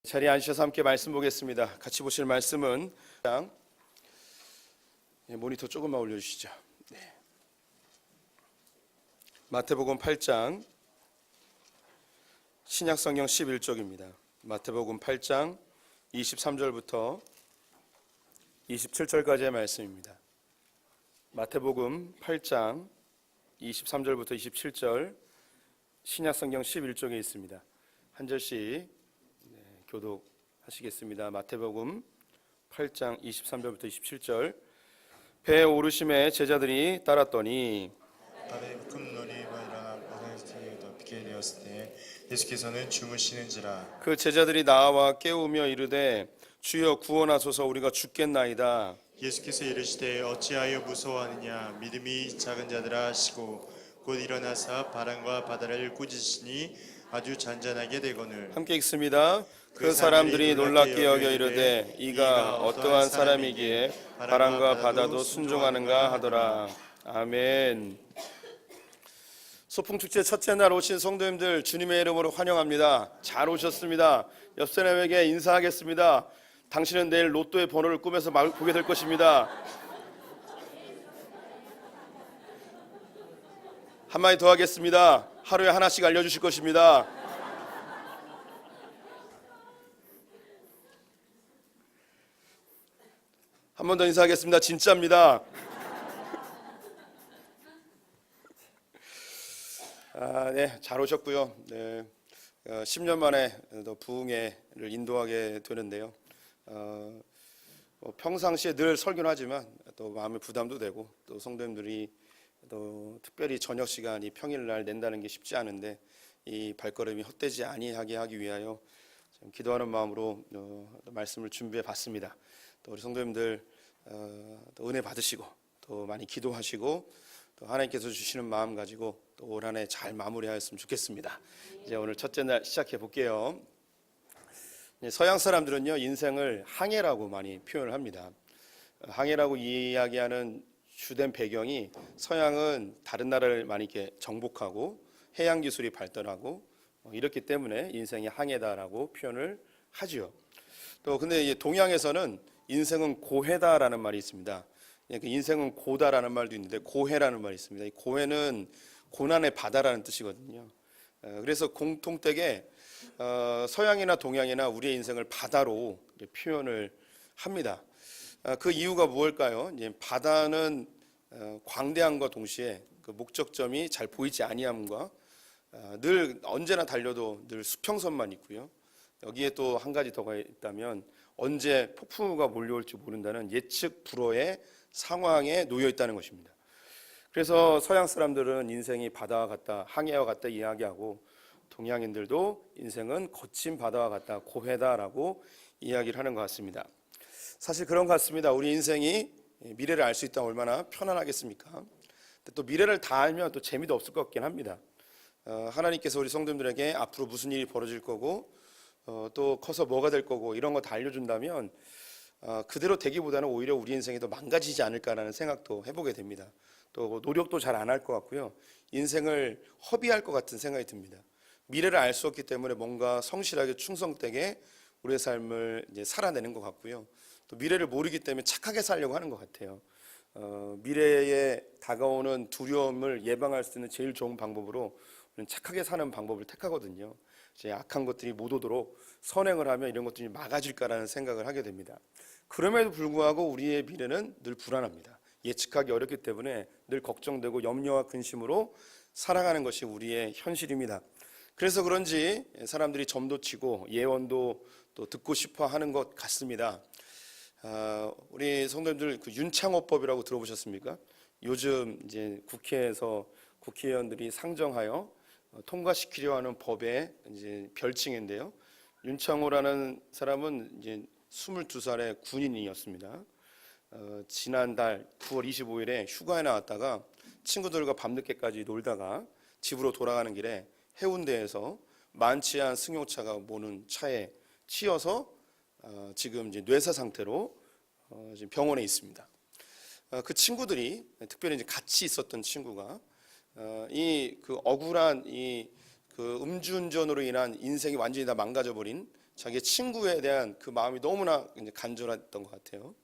자리에 앉으셔서 함께 말씀 보겠습니다. 같이 보실 말씀은 모니터 조금만 올려주시죠. 네. 마태복음 8장 신약성경 11쪽입니다. 마태복음 8장 23절부터 27절까지의 말씀입니다. 마태복음 8장 23절부터 27절 신약성경 11쪽에 있습니다. 한 절씩 교독하시겠습니다. 마태복음 8장 23절부터 27절. 배에 오르심에 제자들이 따랐더니 바다에 큰 놀이가 일어나 바다에 덮이게 되었을 때 예수께서는 주무시는지라. 그 제자들이 나와 깨우며 이르되 주여 구원하소서 우리가 죽겠나이다. 예수께서 이르시되 어찌하여 무서워하느냐 믿음이 작은 자들아 하시고 곧 일어나사 바람과 바다를 꾸짖으시니 아주 잔잔하게 되거늘. 함께 읽습니다. 그 사람들이 놀랍게 여겨 이르되 이가 어떠한 사람이기에 바람과 바다도 순종하는가 하더라. 아멘. 소풍축제 첫째 날 오신 성도님들 주님의 이름으로 환영합니다. 잘 오셨습니다. 옆 사람에게 인사하겠습니다. 당신은 내일 로또의 번호를 꿈에서 보게 될 것입니다. 한마디 더 하겠습니다. 하루에 하나씩 알려주실 것입니다. 한 번 더 인사하겠습니다. 진짜입니다. 네, 잘 오셨고요. 네, 10년 만에 또 부흥회를 인도하게 되는데요. 평상시에 늘 설교를 하지만 또 마음의 부담도 되고 또 성도님들이 또 특별히 저녁 시간이 평일날 낸다는 게 쉽지 않은데 이 발걸음이 헛되지 아니하게 하기 위하여 좀 기도하는 마음으로 말씀을 준비해 봤습니다. 또 우리 성도님들 또 은혜 받으시고 또 많이 기도하시고 또 하나님께서 주시는 마음 가지고 또 올 한 해 잘 마무리하였으면 좋겠습니다. 이제 오늘 첫째 날 시작해 볼게요. 서양 사람들은요 인생을 항해라고 많이 표현을 합니다. 항해라고 이야기하는 주된 배경이 서양은 다른 나라를 많이 이렇게 정복하고 해양 기술이 발달하고 이렇기 때문에 인생이 항해다라고 표현을 하죠. 또 근데 동양에서는 인생은 고해다라는 말이 있습니다. 인생은 고다라는 말도 있는데 고해라는 말이 있습니다. 이 고해는 고난의 바다라는 뜻이거든요. 그래서 공통되게 서양이나 동양이나 우리의 인생을 바다로 표현을 합니다. 그 이유가 무엇일까요? 바다는 광대함과 동시에 그 목적점이 잘 보이지 아니함과 늘 언제나 달려도 늘 수평선만 있고요. 여기에 또 한 가지 더가 있다면 언제 폭풍우가 몰려올지 모른다는 예측 불허의 상황에 놓여 있다는 것입니다. 그래서 서양 사람들은 인생이 바다와 같다, 항해와 같다 이야기하고 동양인들도 인생은 거친 바다와 같다, 고해다라고 이야기를 하는 것 같습니다. 사실 그런 것 같습니다. 우리 인생이 미래를 알 수 있다면 얼마나 편안하겠습니까? 근데 또 미래를 다 알면 또 재미도 없을 것 같긴 합니다. 하나님께서 우리 성도님들에게 앞으로 무슨 일이 벌어질 거고 또 커서 뭐가 될 거고 이런 거 다 알려준다면 그대로 되기보다는 오히려 우리 인생이 더 망가지지 않을까라는 생각도 해보게 됩니다. 또 노력도 잘 안 할 것 같고요. 인생을 허비할 것 같은 생각이 듭니다. 미래를 알 수 없기 때문에 뭔가 성실하게 충성되게 우리의 삶을 이제 살아내는 것 같고요. 또 미래를 모르기 때문에 착하게 살려고 하는 것 같아요. 미래에 다가오는 두려움을 예방할 수 있는 제일 좋은 방법으로 우리는 착하게 사는 방법을 택하거든요. 이제 악한 것들이 못 오도록 선행을 하면 이런 것들이 막아질까라는 생각을 하게 됩니다. 그럼에도 불구하고 우리의 미래는 늘 불안합니다. 예측하기 어렵기 때문에 늘 걱정되고 염려와 근심으로 살아가는 것이 우리의 현실입니다. 그래서 그런지 사람들이 점도 치고 예언도 또 듣고 싶어 하는 것 같습니다. 우리 성도님들 그 윤창호법이라고 들어보셨습니까? 요즘 이제 국회에서 국회의원들이 상정하여 통과시키려 하는 법의 이제 별칭인데요. 윤창호라는 사람은 이제 22살의 군인이었습니다. 지난달 9월 25일에 휴가에 나왔다가 친구들과 밤늦게까지 놀다가 집으로 돌아가는 길에 해운대에서 많지 않은 승용차가 모는 차에 치여서 지금 이제 뇌사 상태로 지금 병원에 있습니다. 그 친구들이 특별히 이제 같이 있었던 친구가 이 그 억울한 이 그 음주운전으로 인한 인생이 완전히 다 망가져버린 자기 친구에 대한 그 마음이 너무나 이제 간절했던 것 같아요.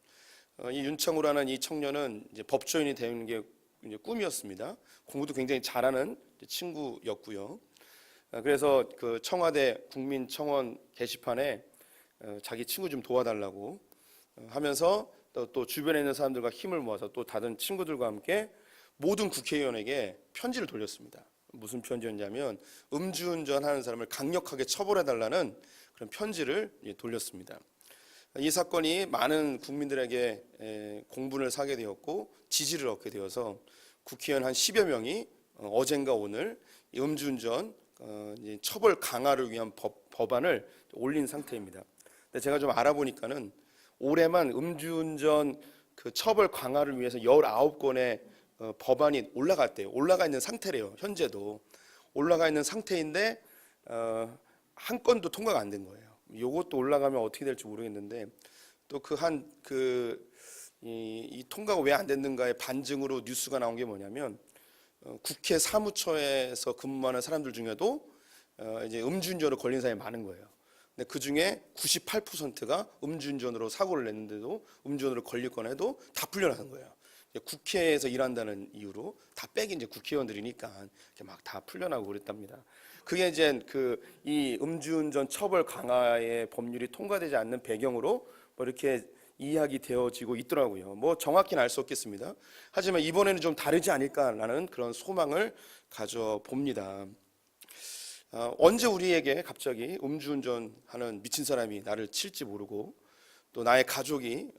이 윤창우라는 이 청년은 이제 법조인이 되는 게 이제 꿈이었습니다. 공부도 굉장히 잘하는 친구였고요. 그래서 그 청와대 국민청원 게시판에 자기 친구 좀 도와달라고 하면서 또 주변에 있는 사람들과 힘을 모아서 또 다른 친구들과 함께 모든 국회의원에게 편지를 돌렸습니다. 무슨 편지였냐면 음주운전하는 사람을 강력하게 처벌해달라는 그런 편지를 돌렸습니다. 이 사건이 많은 국민들에게 공분을 사게 되었고 지지를 얻게 되어서 국회의원 한 10여 명이 어젠가 오늘 음주운전 처벌 강화를 위한 법안을 올린 상태입니다. 근데 제가 좀 알아보니까는 올해만 음주운전 그 처벌 강화를 위해서 19건의 법안이 올라갔대요. 올라가 있는 상태래요. 현재도 올라가 있는 상태인데 한 건도 통과가 안 된 거예요. 이것도 올라가면 어떻게 될지 모르겠는데 또 이 통과가 왜 안 됐는가의 반증으로 뉴스가 나온 게 뭐냐면 국회 사무처에서 근무하는 사람들 중에도 이제 음주운전으로 걸린 사람이 많은 거예요. 근데 그 중에 98%가 음주운전으로 사고를 냈는데도 음주운전으로 걸릴 해도 다 풀려나는 거예요. 국회에서 일한다는 이유로 다 빼기 이제 국회의원들이니까 막 다 풀려나고 그랬답니다. 그게 이제 이 음주운전 처벌 강화의 법률이 통과되지 않는 배경으로 뭐 이렇게 이야기 되어지고 있더라고요. 뭐 정확히는 알 수 없겠습니다. 하지만 이번에는 좀 다르지 않을까라는 그런 소망을 가져봅니다. 언제 우리에게 갑자기 음주운전하는 미친 사람이 나를 칠지 모르고 또 나의 가족이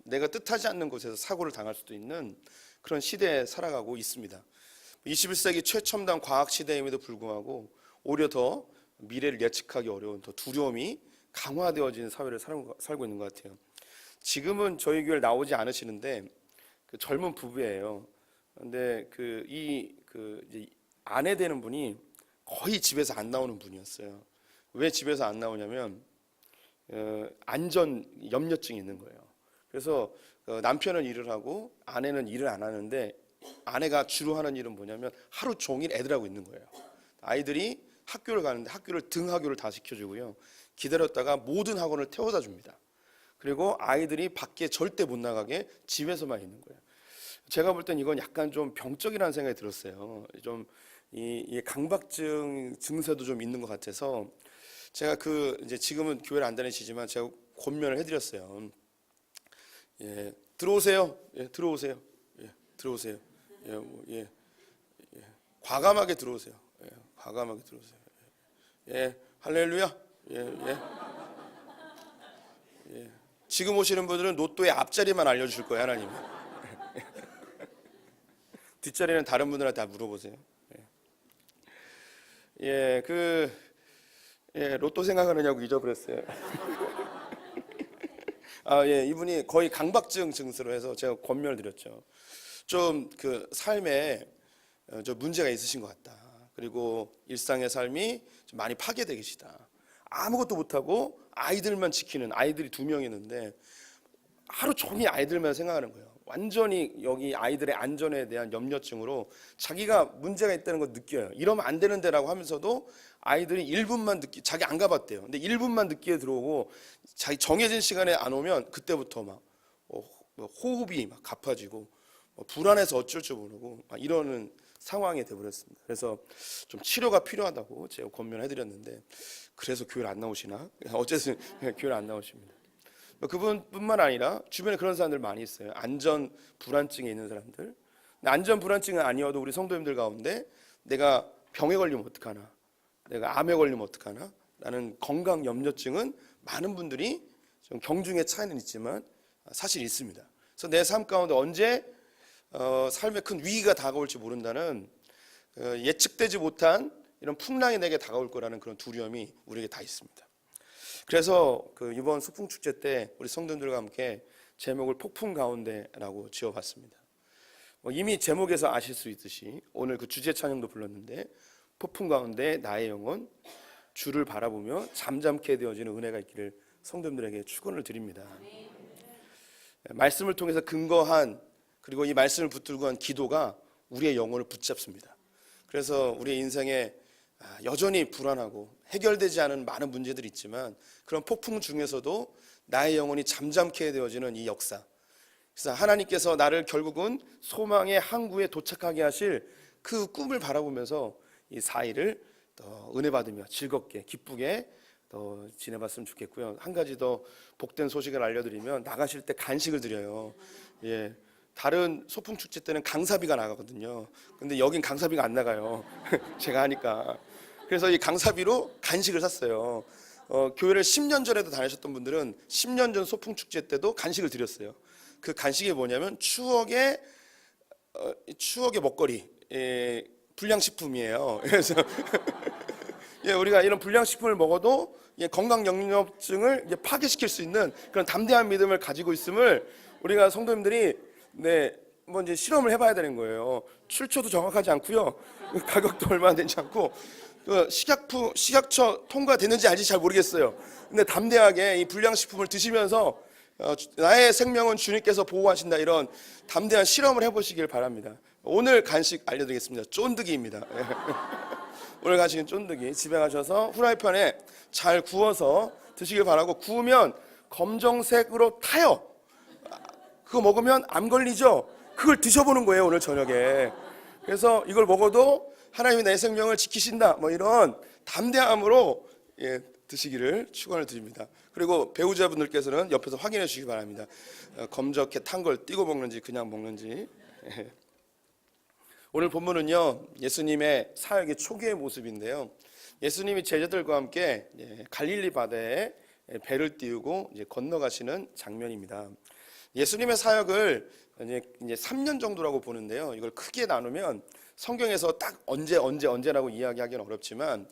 내가 뜻하지 않는 곳에서 사고를 당할 수도 있는 그런 시대에 살아가고 있습니다. 21세기 최첨단 과학 시대임에도 불구하고 오히려 더 미래를 예측하기 어려운 더 두려움이 강화되어진 사회를 살고 있는 것 같아요. 지금은 저희 교회를 나오지 않으시는데 그 젊은 부부예요. 근데 이제 아내 되는 분이 거의 집에서 안 나오는 분이었어요. 왜 집에서 안 나오냐면 안전 염려증이 있는 거예요. 그래서 남편은 일을 하고 아내는 일을 안 하는데 아내가 주로 하는 일은 뭐냐면 하루 종일 애들하고 있는 거예요. 아이들이 학교를 가는데 학교를 등하교를 다 시켜주고요. 기다렸다가 모든 학원을 태워다 줍니다. 그리고 아이들이 밖에 절대 못 나가게 집에서만 있는 거예요. 제가 볼 땐 이건 약간 좀 병적이라는 생각이 들었어요. 좀 이 강박증 증세도 좀 있는 것 같아서 제가 이제 지금은 교회를 안 다니시지만 제가 권면을 해드렸어요. 예, 들어오세요. 예, 들어오세요. 예, 들어오세요. 예, 과감하게 들어오세요. 예, 과감하게 들어오세요. 예, 할렐루야. 예. 지금 오시는 분들은 로또의 앞자리만 알려주실 거예요, 하나님. 뒷자리는 다른 분들한테 다 물어보세요. 로또 생각하느냐고 잊어버렸어요. 이분이 거의 강박증 증세로 해서 제가 권면을 드렸죠. 좀 삶에 좀 문제가 있으신 것 같다. 그리고 일상의 삶이 좀 많이 파괴되어 계시다. 아무것도 못하고 아이들만 지키는 아이들이 2명 있는데 하루 종일 아이들만 생각하는 거예요. 완전히 여기 아이들의 안전에 대한 염려증으로 자기가 문제가 있다는 걸 느껴요. 이러면 안 되는데라고 하면서도 아이들이 1분만 자기 안 가봤대요. 근데 1분만 늦게 들어오고 자기 정해진 시간에 안 오면 그때부터 막 호흡이 막 가파지고 불안해서 어쩔 줄 모르고 막 이러는 상황이 되어버렸습니다. 그래서 좀 치료가 필요하다고 제가 권면해드렸는데 그래서 교회를 안 나오시나? 어쨌든 교회를 안 나오십니다. 그분뿐만 아니라 주변에 그런 사람들 많이 있어요. 안전 불안증에 있는 사람들. 근데 안전 불안증은 아니어도 우리 성도님들 가운데 내가 병에 걸리면 어떡하나, 내가 암에 걸리면 어떡하나 라는 건강 염려증은 많은 분들이 좀 경중의 차이는 있지만 사실 있습니다. 그래서 내 삶 가운데 언제 삶에 큰 위기가 다가올지 모른다는 예측되지 못한 이런 풍랑이 내게 다가올 거라는 그런 두려움이 우리에게 다 있습니다. 그래서 이번 소풍축제 때 우리 성도들과 함께 제목을 폭풍 가운데라고 지어봤습니다. 이미 제목에서 아실 수 있듯이 오늘 주제 찬양도 불렀는데 폭풍 가운데 나의 영혼 주를 바라보며 잠잠케 되어지는 은혜가 있기를 성도들에게 축원을 드립니다. 말씀을 통해서 근거한 그리고 이 말씀을 붙들고 한 기도가 우리의 영혼을 붙잡습니다. 그래서 우리의 인생에 여전히 불안하고 해결되지 않은 많은 문제들이 있지만 그런 폭풍 중에서도 나의 영혼이 잠잠케 되어지는 이 역사. 그래서 하나님께서 나를 결국은 소망의 항구에 도착하게 하실 그 꿈을 바라보면서 이 4일을 더 은혜 받으며 즐겁게 기쁘게 더 지내봤으면 좋겠고요. 한 가지 더 복된 소식을 알려드리면 나가실 때 간식을 드려요. 예, 다른 소풍 축제 때는 강사비가 나가거든요. 근데 여긴 강사비가 안 나가요. 제가 하니까. 그래서 이 강사비로 간식을 샀어요. 교회를 10년 전에도 다니셨던 분들은 10년 전 소풍 축제 때도 간식을 드렸어요. 그 간식이 뭐냐면 추억의 먹거리, 불량식품이에요. 그래서 예, 우리가 이런 불량식품을 먹어도 건강 영역증을 파괴시킬 수 있는 그런 담대한 믿음을 가지고 있음을 우리가 성도님들이 뭐 이제 실험을 해봐야 되는 거예요. 출처도 정확하지 않고요, 가격도 얼마 되지 않고, 식약처 통과됐는지 아직 잘 모르겠어요. 근데 담대하게 이 불량식품을 드시면서 나의 생명은 주님께서 보호하신다, 이런 담대한 실험을 해보시길 바랍니다. 오늘 간식 알려드리겠습니다. 쫀득이입니다. 오늘 간식은 쫀득이. 집에 가셔서 후라이팬에 잘 구워서 드시길 바라고, 구우면 검정색으로 타요. 그거 먹으면 암 걸리죠? 그걸 드셔보는 거예요, 오늘 저녁에. 그래서 이걸 먹어도 하나님이 내 생명을 지키신다, 뭐 이런 담대함으로 드시기를 축원을 드립니다. 그리고 배우자분들께서는 옆에서 확인해 주시기 바랍니다. 검적게 탄 걸 띄고 먹는지 그냥 먹는지. 오늘 본문은요, 예수님의 사역의 초기의 모습인데요, 예수님이 제자들과 함께 갈릴리 바다에 배를 띄우고 이제 건너가시는 장면입니다. 예수님의 사역을 이제 3년 정도라고 보는데요, 이걸 크게 나누면 성경에서 딱 언제라고 이야기하기는 어렵지만,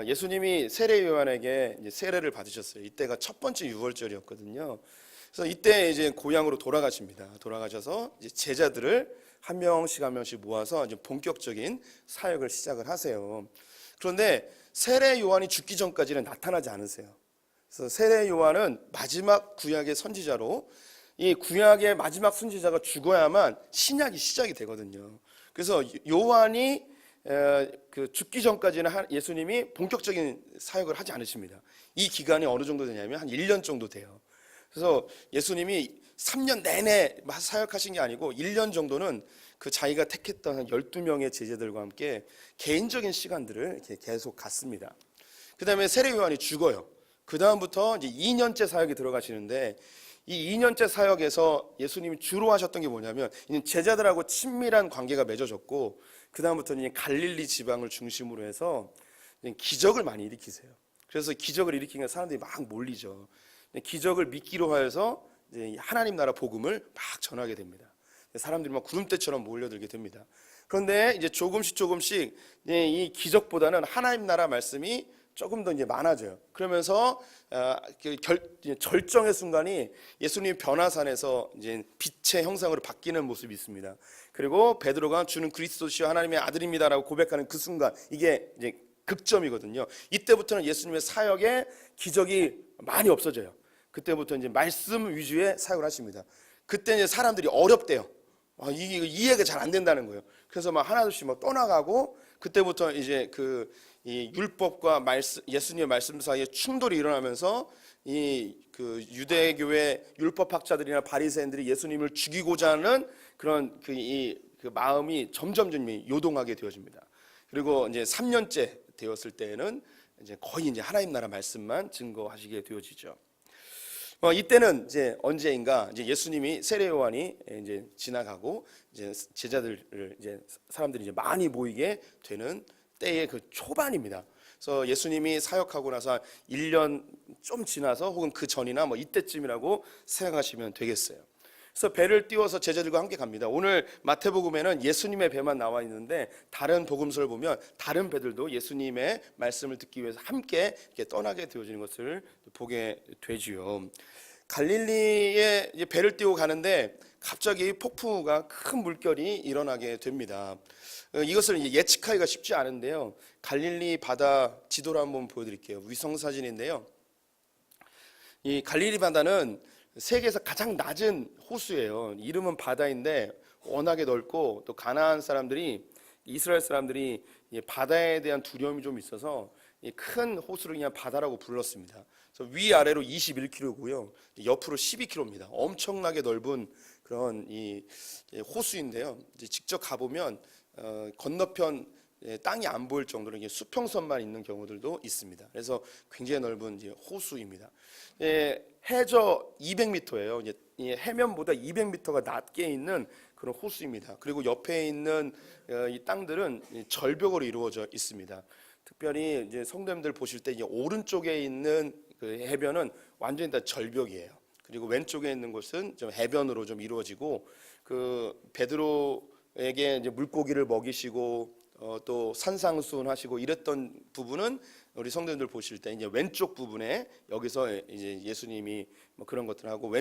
예수님이 세례 요한에게 이제 세례를 받으셨어요. 이때가 첫 번째 유월절이었거든요. 그래서 이때 이제 고향으로 돌아가십니다. 돌아가셔서 이제 제자들을 한 명씩 모아서 이제 본격적인 사역을 시작을 하세요. 그런데 세례 요한이 죽기 전까지는 나타나지 않으세요. 그래서 세례 요한은 마지막 구약의 선지자로, 이 구약의 마지막 선지자가 죽어야만 신약이 시작이 되거든요. 그래서 요한이 죽기 전까지는 예수님이 본격적인 사역을 하지 않으십니다. 이 기간이 어느 정도 되냐면 한 1년 정도 돼요. 그래서 예수님이 3년 내내 사역하신 게 아니고 1년 정도는 그 자기가 택했던 한 12명의 제자들과 함께 개인적인 시간들을 이렇게 계속 갔습니다. 그 다음에 세례 요한이 죽어요. 그 다음부터 이제 2년째 사역에 들어가시는데, 이 2년째 사역에서 예수님이 주로 하셨던 게 뭐냐면 제자들하고 친밀한 관계가 맺어졌고, 그 다음부터는 갈릴리 지방을 중심으로 해서 기적을 많이 일으키세요. 그래서 기적을 일으키면 사람들이 막 몰리죠. 기적을 믿기로 하여서 하나님 나라 복음을 막 전하게 됩니다. 사람들이 막 구름대처럼 몰려들게 됩니다. 그런데 이제 조금씩 이 기적보다는 하나님 나라 말씀이 조금 더 이제 많아져요. 그러면서 절정의 순간이 예수님 변화산에서 이제 빛의 형상으로 바뀌는 모습이 있습니다. 그리고 베드로가 주는 그리스도시요 하나님의 아들입니다라고 고백하는 그 순간, 이게 이제 극점이거든요. 이때부터는 예수님의 사역에 기적이 많이 없어져요. 그때부터 이제 말씀 위주의 사역을 하십니다. 그때 이제 사람들이 어렵대요. 이해가 잘 안 된다는 거예요. 그래서 막 하나둘씩 막 떠나가고, 그때부터 이제 이 율법과 예수님의 말씀 사이에 충돌이 일어나면서 그 유대교의 율법학자들이나 바리새인들이 예수님을 죽이고자 하는 그런 그 마음이 점점 요동하게 되어집니다. 그리고 이제 3년째 되었을 때에는 이제 거의 이제 하나님 나라 말씀만 증거하시게 되어지죠. 이때는 이제 언제인가 이제 예수님이 세례 요한이 이제 지나가고 이제 제자들을 이제 사람들이 이제 많이 모이게 되는 때의 그 초반입니다. 그래서 예수님이 사역하고 나서 1년 좀 지나서 혹은 그 전이나 뭐 이때쯤이라고 생각하시면 되겠어요. 그래서 배를 띄워서 제자들과 함께 갑니다. 오늘 마태복음에는 예수님의 배만 나와 있는데, 다른 복음서를 보면 다른 배들도 예수님의 말씀을 듣기 위해서 함께 이렇게 떠나게 되어지는 것을 보게 되지요. 갈릴리에 배를 띄우고 가는데 갑자기 폭풍우가 큰 물결이 일어나게 됩니다. 이것을 예측하기가 쉽지 않은데요, 갈릴리 바다 지도를 한번 보여드릴게요. 위성 사진인데요, 이 갈릴리 바다는 세계에서 가장 낮은 호수예요. 이름은 바다인데 워낙에 넓고, 또 가나안 사람들이, 이스라엘 사람들이 이 바다에 대한 두려움이 좀 있어서 이 큰 호수를 그냥 바다라고 불렀습니다. 그래서 위아래로 21km고요. 옆으로 12km입니다. 엄청나게 넓은 그런 이 호수인데요. 이제 직접 가보면 건너편 땅이 안 보일 정도로 이게 수평선만 있는 경우들도 있습니다. 그래서 굉장히 넓은 이제 호수입니다. 해저 200m예요. 이제 이 해면보다 200m가 낮게 있는 그런 호수입니다. 그리고 옆에 있는 이 땅들은 절벽으로 이루어져 있습니다. 특별히 이제 성도님들 보실 때 이제 오른쪽에 있는 그 해변은 완전히 다 절벽이에요. 그리고 왼쪽에 있는 곳은 좀 해변으로 좀 이루어지고 그 베드로에게 이제 물고기를 먹이시고 또 산상수훈하시고 이랬던 부분은 우리 성도님들 보실 때 이제 왼쪽 부분에 여기서 이제 예수님이 뭐 그런 것들 하고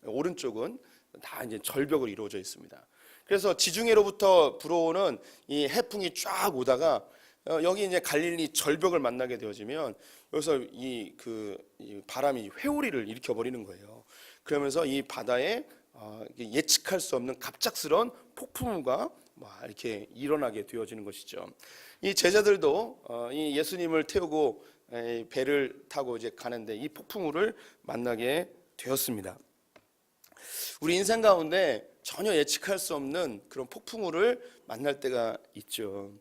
오른쪽은 다 이제 절벽으로 이루어져 있습니다. 그래서 지중해로부터 불어오는 이 해풍이 쫙 오다가 여기 이제 갈릴리 절벽을 만나게 되어지면 여기서 이 바람이 회오리를 일으켜 버리는 거예요. 그러면서 이 바다에 예측할 수 없는 갑작스러운 폭풍우가 이렇게 일어나게 되어지는 것이죠. 이 제자들도 이 예수님을 태우고 배를 타고 이제 가는데 이 폭풍우를 만나게 되었습니다. 우리 인생 가운데 전혀 예측할 수 없는 그런 폭풍우를 만날 때가 있죠.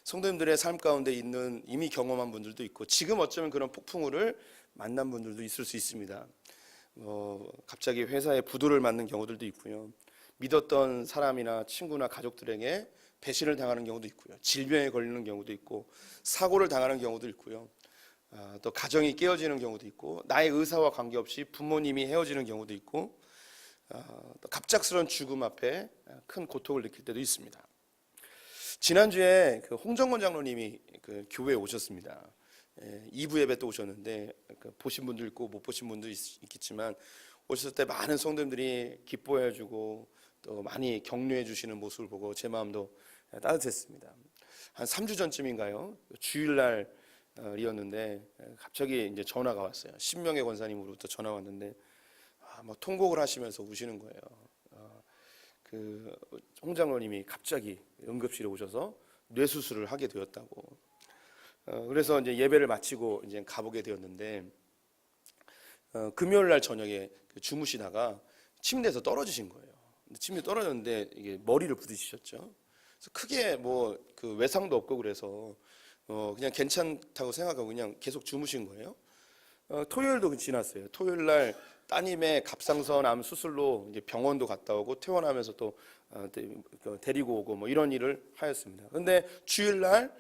성도님들의 삶 가운데 있는 이미 경험한 분들도 있고 지금 어쩌면 그런 폭풍우를 만난 분들도 있을 수 있습니다. 갑자기 회사에 부도를 맞는 경우들도 있고요. 믿었던 사람이나 친구나 가족들에게 배신을 당하는 경우도 있고요. 질병에 걸리는 경우도 있고 사고를 당하는 경우도 있고요. 또 가정이 깨어지는 경우도 있고 나의 의사와 관계없이 부모님이 헤어지는 경우도 있고 또 갑작스러운 죽음 앞에 큰 고통을 느낄 때도 있습니다. 지난주에 그 홍정권 장로님이 그 교회에 오셨습니다. 2부 예배 때 오셨는데 보신 분도 있고 못 보신 분도 있겠지만 오셨을 때 많은 성도님들이 기뻐해주고 또 많이 격려해 주시는 모습을 보고 제 마음도 따뜻했습니다. 한 3주 전쯤인가요? 주일날이었는데 갑자기 이제 전화가 왔어요. 신명의 권사님으로부터 전화 왔는데 뭐 통곡을 하시면서 우시는 거예요. 그 홍 장로님이 갑자기 응급실에 오셔서 뇌 수술을 하게 되었다고. 그래서 이제 예배를 마치고 이제 가보게 되었는데 금요일 날 저녁에 주무시다가 침대에서 떨어지신 거예요. 침대에 떨어졌는데 이게 머리를 부딪히셨죠. 그래서 크게 뭐 그 외상도 없고 그래서 그냥 괜찮다고 생각하고 그냥 계속 주무신 거예요. 토요일도 지났어요. 토요일 날 따님의 갑상선 암 수술로 이제 병원도 갔다 오고 퇴원하면서 또 데리고 오고 뭐 이런 일을 하였습니다. 근데 주일 날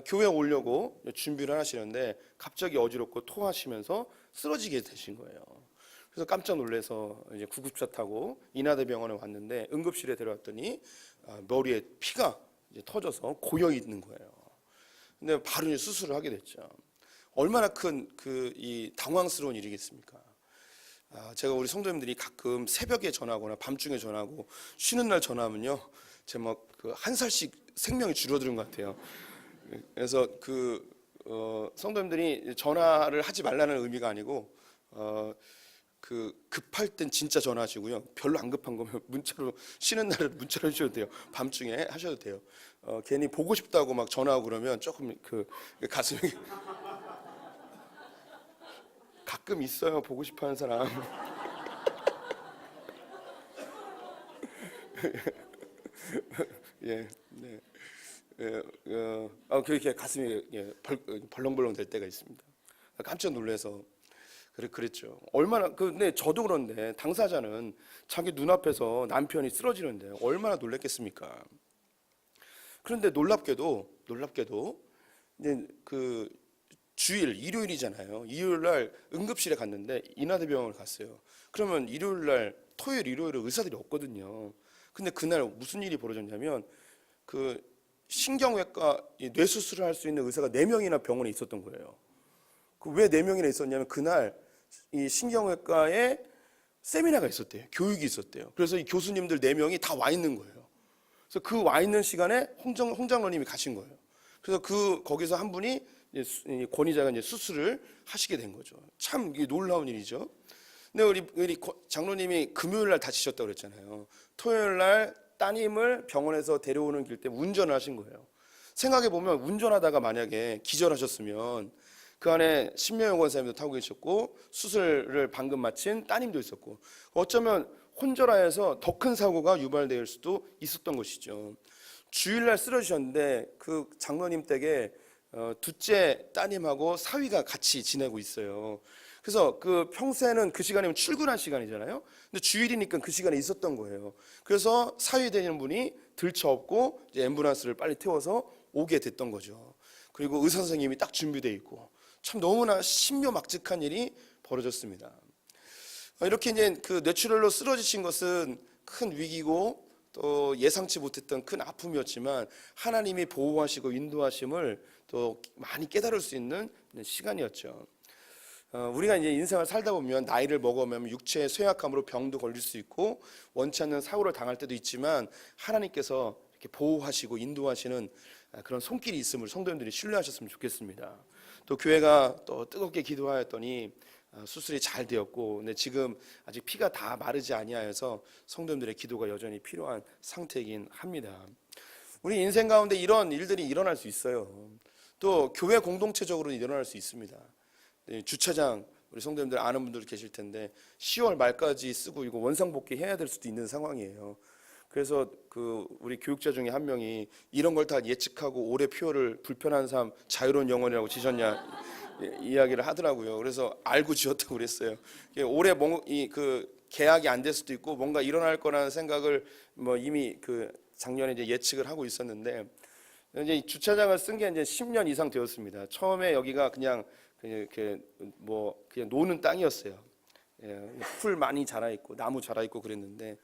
교회 오려고 준비를 하시는데 갑자기 어지럽고 토하시면서 쓰러지게 되신 거예요. 그래서 깜짝 놀라서 이제 구급차 타고 인하대병원에 왔는데 응급실에 데려왔더니 머리에 피가 이제 터져서 고여 있는 거예요. 근데 바로 이제 수술을 하게 됐죠. 얼마나 큰 이 당황스러운 일이겠습니까? 제가 우리 성도님들이 가끔 새벽에 전화하거나 밤중에 전화하고 쉬는 날 전화하면요, 제가 막 한 살씩 생명이 줄어드는 것 같아요. 그래서 성도님들이 전화를 하지 말라는 의미가 아니고 급할 땐 진짜 전화하시고요. 별로 안 급한 거면 문자로 쉬는 날은 문자로 하셔도 돼요. 밤중에 하셔도 돼요. 괜히 보고 싶다고 막 전화하고 그러면 조금 가슴이 가끔 있어요. 보고 싶어하는 사람. 예, 네. 그렇게 가슴이 벌렁벌렁 될 때가 있습니다. 깜짝 놀라서 그랬죠. 얼마나 근데 저도 그런데 당사자는 자기 눈앞에서 남편이 쓰러지는데 얼마나 놀랐겠습니까? 그런데 놀랍게도 이제 주일 일요일이잖아요. 일요일 날 응급실에 갔는데 인하대병원을 갔어요. 그러면 일요일 날 토요일 일요일에 의사들이 없거든요. 근데 그날 무슨 일이 벌어졌냐면 신경외과 뇌 수술을 할 수 있는 의사가 4명이나 병원에 있었던 거예요. 왜 4명이나 있었냐면 그날 이 신경외과에 세미나가 있었대요. 교육이 있었대요. 그래서 이 교수님들 4명이 다 와 있는 거예요. 그래서 그 와 있는 시간에 홍 장로님이 가신 거예요. 그래서 거기서 한 분이 권위자가 이제 수술을 하시게 된 거죠. 참 이게 놀라운 일이죠. 근데 우리 장로님이 금요일 날 다치셨다고 그랬잖아요. 토요일 날 따님을 병원에서 데려오는 길 때 운전을 하신 거예요. 생각해 보면 운전하다가 만약에 기절하셨으면 그 안에 신명영 권사님도 타고 계셨고 수술을 방금 마친 따님도 있었고 어쩌면 혼절하여서 더 큰 사고가 유발될 수도 있었던 것이죠. 주일날 쓰러지셨는데 그 장로님 댁에 둘째 따님하고 사위가 같이 지내고 있어요. 그래서 그 평소에는 그 시간이면 출근한 시간이잖아요. 근데 주일이니까 그 시간에 있었던 거예요. 그래서 사위 되는 분이 들쳐업고 이제 앰뷸런스를 빨리 태워서 오게 됐던 거죠. 그리고 의사 선생님이 딱 준비되어 있고 참 너무나 신묘막측한 일이 벌어졌습니다. 이렇게 이제 그 뇌출혈로 쓰러지신 것은 큰 위기고 또 예상치 못했던 큰 아픔이었지만 하나님이 보호하시고 인도하심을 또 많이 깨달을 수 있는 시간이었죠. 우리가 이제 인생을 살다 보면 나이를 먹어가면 육체의 쇠약함으로 병도 걸릴 수 있고 원치 않는 사고를 당할 때도 있지만 하나님께서 이렇게 보호하시고 인도하시는 그런 손길이 있음을 성도님들이 신뢰하셨으면 좋겠습니다. 또 교회가 또 뜨겁게 기도하였더니 수술이 잘 되었고, 근데 지금 아직 피가 다 마르지 아니하여서 성도님들의 기도가 여전히 필요한 상태이긴 합니다. 우리 인생 가운데 이런 일들이 일어날 수 있어요. 또 교회 공동체적으로 일어날 수 있습니다. 주차장 우리 성도님들 아는 분들 계실 텐데 10월 말까지 쓰고 이거 원상복귀 해야 될 수도 있는 상황이에요. 그래서 그 우리 교육자 중에 한 명이 이런 걸 다 예측하고 올해 표를 불편한 삶 자유로운 영혼이라고 지셨냐 이야기를 하더라고요. 그래서 알고 지었다고 그랬어요. 올해 그 계약이 안 될 수도 있고 뭔가 일어날 거라는 생각을 뭐 이미 그 작년에 이제 예측을 하고 있었는데 이제 주차장을 쓴 게 이제 10년 이상 되었습니다. 처음에 여기가 그냥 노는 땅이었어요. 풀 많이 자라 있고 나무 자라 있고 그랬는데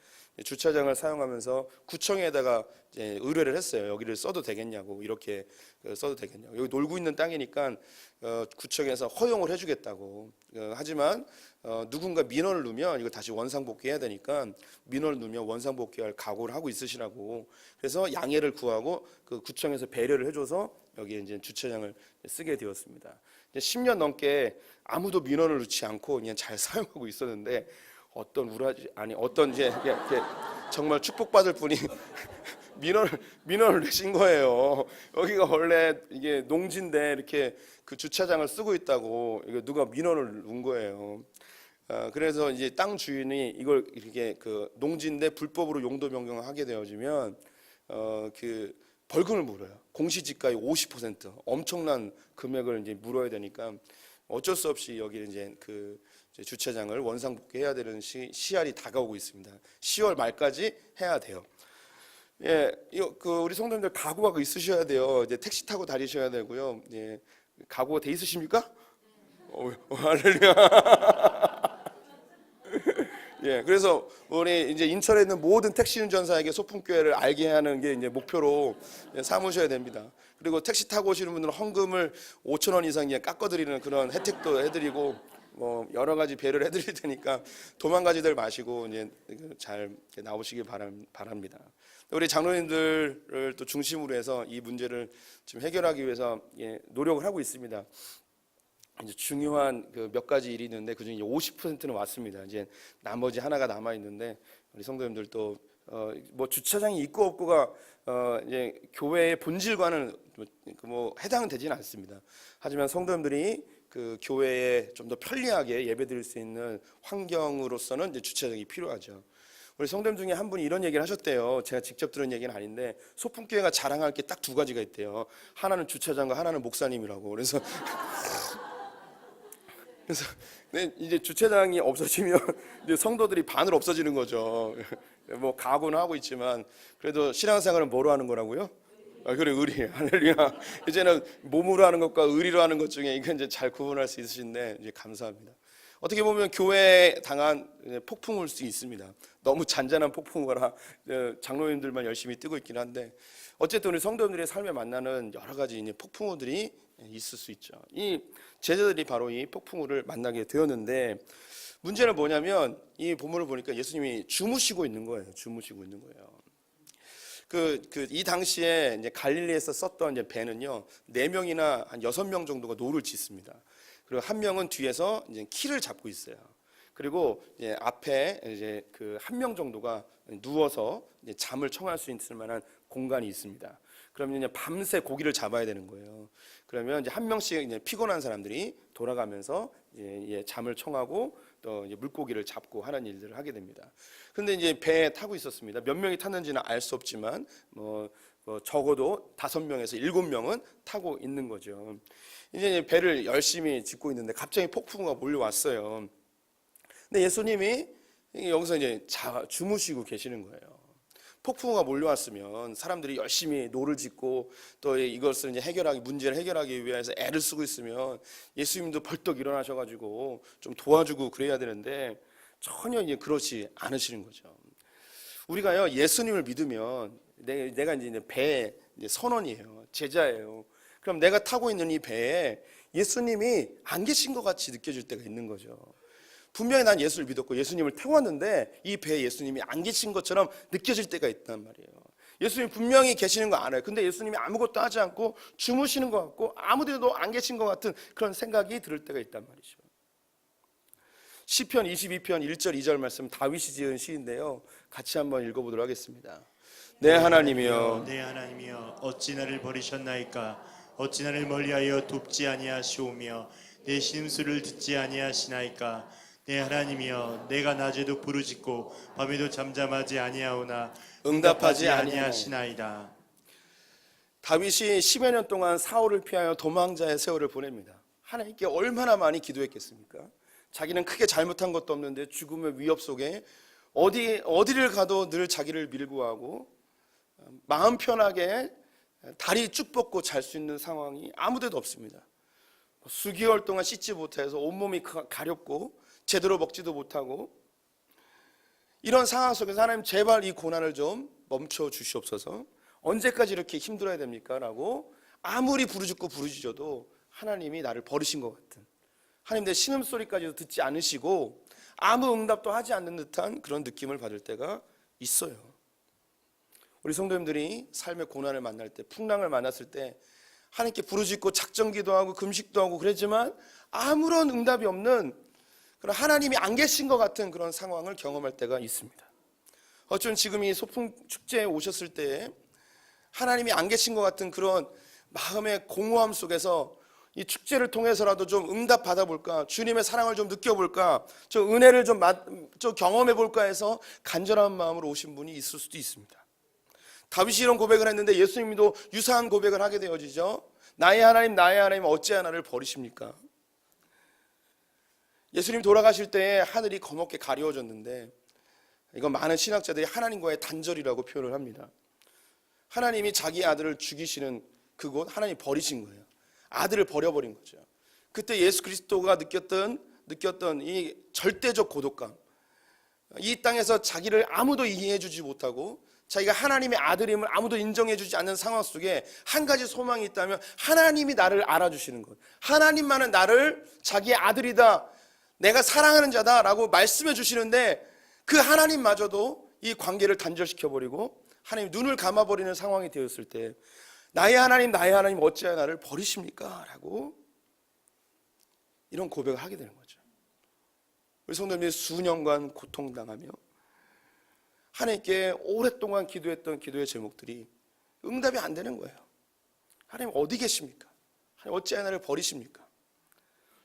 주차장을 사용하면서 구청에다가 이제 의뢰를 했어요. 여기를 써도 되겠냐고 이렇게 써도 되겠냐고 여기 놀고 있는 땅이니까 구청에서 허용을 해주겠다고 하지만 누군가 민원을 넣으면 이거 다시 원상복귀해야 되니까 민원을 넣으면 원상복귀할 각오를 하고 있으시라고 그래서 양해를 구하고 그 구청에서 배려를 해줘서 여기에 이제 주차장을 쓰게 되었습니다. 이제 10년 넘게 아무도 민원을 넣지 않고 그냥 잘 사용하고 있었는데 어떤 이제 이렇게 정말 축복받을 분이 민원을 내신 거예요. 여기가 원래 이게 농지인데 이렇게 그 주차장을 쓰고 있다고 이거 누가 민원을 넣은 거예요. 그래서 이제 땅 주인이 이걸 이렇게 그 농지인데 불법으로 용도 변경하게 되어지면 그 벌금을 물어요. 공시지가의 50% 엄청난 금액을 이제 물어야 되니까 어쩔 수 없이 여기 이제 그 주차장을 원상복귀해야 되는 시할이 다가오고 있습니다. 10월 말까지 해야 돼요. 예, 우리 성도님들 각오가 있으셔야 돼요. 이제 택시 타고 다니셔야 되고요. 예, 각오가 돼 있으십니까? 할렐루야. 예, 그래서 우리 이제 인천에 있는 모든 택시 운전사에게 소풍교회를 알게 하는 게 이제 목표로 삼으셔야 됩니다. 그리고 택시 타고 오시는 분들은 헌금을 5,000원 이상 깎아드리는 그런 혜택도 해드리고 뭐 여러 가지 배려를 해드릴 테니까 도망가지들 마시고 이제 잘 나오시길 바랍니다. 우리 장로님들을 또 중심으로 해서 이 문제를 지금 해결하기 위해서 노력을 하고 있습니다. 이제 중요한 그 몇 가지 일이 있는데 그중에 50%는 왔습니다. 이제 나머지 하나가 남아 있는데 우리 성도님들도 뭐 주차장이 있고 없고가 이제 교회의 본질과는 뭐 해당은 되지는 않습니다. 하지만 성도님들이 그 교회에 좀 더 편리하게 예배드릴 수 있는 환경으로서는 이제 주차장이 필요하죠. 우리 성도님 중에 한 분이 이런 얘기를 하셨대요. 제가 직접 들은 얘기는 아닌데 소풍교회가 자랑할 게 딱 두 가지가 있대요. 하나는 주차장과 하나는 목사님이라고. 그래서 이제 주차장이 없어지면 이제 성도들이 반을 없어지는 거죠. 뭐 각오는 하고 있지만 그래도 신앙생활은 뭐로 하는 거라고요? 그래, 의리. 할렐루야. 이제는 몸으로 하는 것과 의리로 하는 것 중에 이건 이제 잘 구분할 수 있으신데 이제 감사합니다. 어떻게 보면 교회에 당한 폭풍일 수 있습니다. 너무 잔잔한 폭풍이라 장로님들만 열심히 뛰고 있긴 한데 어쨌든 우리 성도님들의 삶에 만나는 여러 가지 폭풍우들이 있을 수 있죠. 이 제자들이 바로 이 폭풍우를 만나게 되었는데 문제는 뭐냐면 이 본문을 보니까 예수님이 주무시고 있는 거예요. 주무시고 있는 거예요. 이 당시에 이제 갈릴리에서 썼던 이제 배는요 4명이나 한 6명 정도가 노를 짓습니다. 그리고 한 명은 뒤에서 이제 키를 잡고 있어요. 그리고 이제 앞에 이제 그 한 명 정도가 누워서 이제 잠을 청할 수 있을 만한 공간이 있습니다. 그러면 이제 밤새 고기를 잡아야 되는 거예요. 그러면 이제 한 명씩 이제 피곤한 사람들이 돌아가면서 이제 잠을 청하고 또 이제 물고기를 잡고 하는 일들을 하게 됩니다. 그런데 이제 배에 타고 있었습니다. 몇 명이 탔는지는 알 수 없지만 뭐 적어도 5명에서 7명은 타고 있는 거죠. 이제 배를 열심히 짚고 있는데 갑자기 폭풍우가 몰려왔어요. 근데 예수님이 여기서 이제 주무시고 계시는 거예요. 폭풍우가 몰려왔으면 사람들이 열심히 노를 짓고 또 이것을 이제 문제를 해결하기 위해서 애를 쓰고 있으면 예수님도 벌떡 일어나셔가지고 좀 도와주고 그래야 되는데 전혀 이제 그렇지 않으시는 거죠. 우리가요, 예수님을 믿으면 내가 이제 배의 선원이에요. 제자예요. 그럼 내가 타고 있는 이 배에 예수님이 안 계신 것 같이 느껴질 때가 있는 거죠. 분명히 난 예수를 믿었고 예수님을 태웠는데 이 배에 예수님이 안 계신 것처럼 느껴질 때가 있단 말이에요. 예수님 분명히 계시는 거 알아요. 근데 예수님이 아무것도 하지 않고 주무시는 것 같고 아무데도 안 계신 것 같은 그런 생각이 들 때가 있단 말이죠. 시편 22편 1절 2절 말씀 다윗이 지은 시인데요. 같이 한번 읽어보도록 하겠습니다. 내 하나님이여 내 하나님이여 어찌 나를 버리셨나이까 어찌 나를 멀리하여 돕지 아니하시오며 내 신음소리를 듣지 아니하시나이까 내 하나님이여 내가 낮에도 부르짖고 밤에도 잠잠하지 아니하오나 응답하지 아니하시나이다. 다윗이 10여 년 동안 사울을 피하여 도망자의 세월을 보냅니다. 하나님께 얼마나 많이 기도했겠습니까? 자기는 크게 잘못한 것도 없는데 죽음의 위협 속에 어디를 가도 늘 자기를 밀고 가고 마음 편하게 다리 쭉 뻗고 잘 수 있는 상황이 아무데도 없습니다. 수개월 동안 씻지 못해서 온몸이 가렵고 제대로 먹지도 못하고 이런 상황 속에서 하나님 제발 이 고난을 좀 멈춰 주시옵소서. 언제까지 이렇게 힘들어야 됩니까? 라고 아무리 부르짖어도 하나님이 나를 버리신 것 같은, 하나님 내 신음소리까지도 듣지 않으시고 아무 응답도 하지 않는 듯한 그런 느낌을 받을 때가 있어요. 우리 성도님들이 삶의 고난을 만날 때, 풍랑을 만났을 때 하나님께 부르짖고 작정기도 하고 금식도 하고 그랬지만 아무런 응답이 없는 그런 하나님이 안 계신 것 같은 그런 상황을 경험할 때가 있습니다. 어쩌면 지금 이 소풍 축제에 오셨을 때 하나님이 안 계신 것 같은 그런 마음의 공허함 속에서 이 축제를 통해서라도 좀 응답 받아볼까, 주님의 사랑을 좀 느껴볼까, 저 은혜를 좀 경험해볼까 해서 간절한 마음으로 오신 분이 있을 수도 있습니다. 다윗이 이런 고백을 했는데 예수님도 유사한 고백을 하게 되어지죠. 나의 하나님 어찌하여 나를 버리십니까? 예수님 돌아가실 때 하늘이 검게 가려워졌는데 이건 많은 신학자들이 하나님과의 단절이라고 표현을 합니다. 하나님이 자기 아들을 죽이시는 그곳 하나님이 버리신 거예요. 아들을 버려버린 거죠. 그때 예수 그리스도가 느꼈던 이 절대적 고독감, 이 땅에서 자기를 아무도 이해해주지 못하고 자기가 하나님의 아들임을 아무도 인정해주지 않는 상황 속에 한 가지 소망이 있다면 하나님이 나를 알아주시는 것, 하나님만은 나를 자기의 아들이다, 내가 사랑하는 자다라고 말씀해 주시는데 그 하나님마저도 이 관계를 단절시켜버리고 하나님 눈을 감아버리는 상황이 되었을 때 나의 하나님 어찌하여 나를 버리십니까? 라고 이런 고백을 하게 되는 거죠. 우리 성도님들이 수년간 고통당하며 하나님께 오랫동안 기도했던 기도의 제목들이 응답이 안 되는 거예요. 하나님 어디 계십니까? 하나님 어찌하여 나를 버리십니까?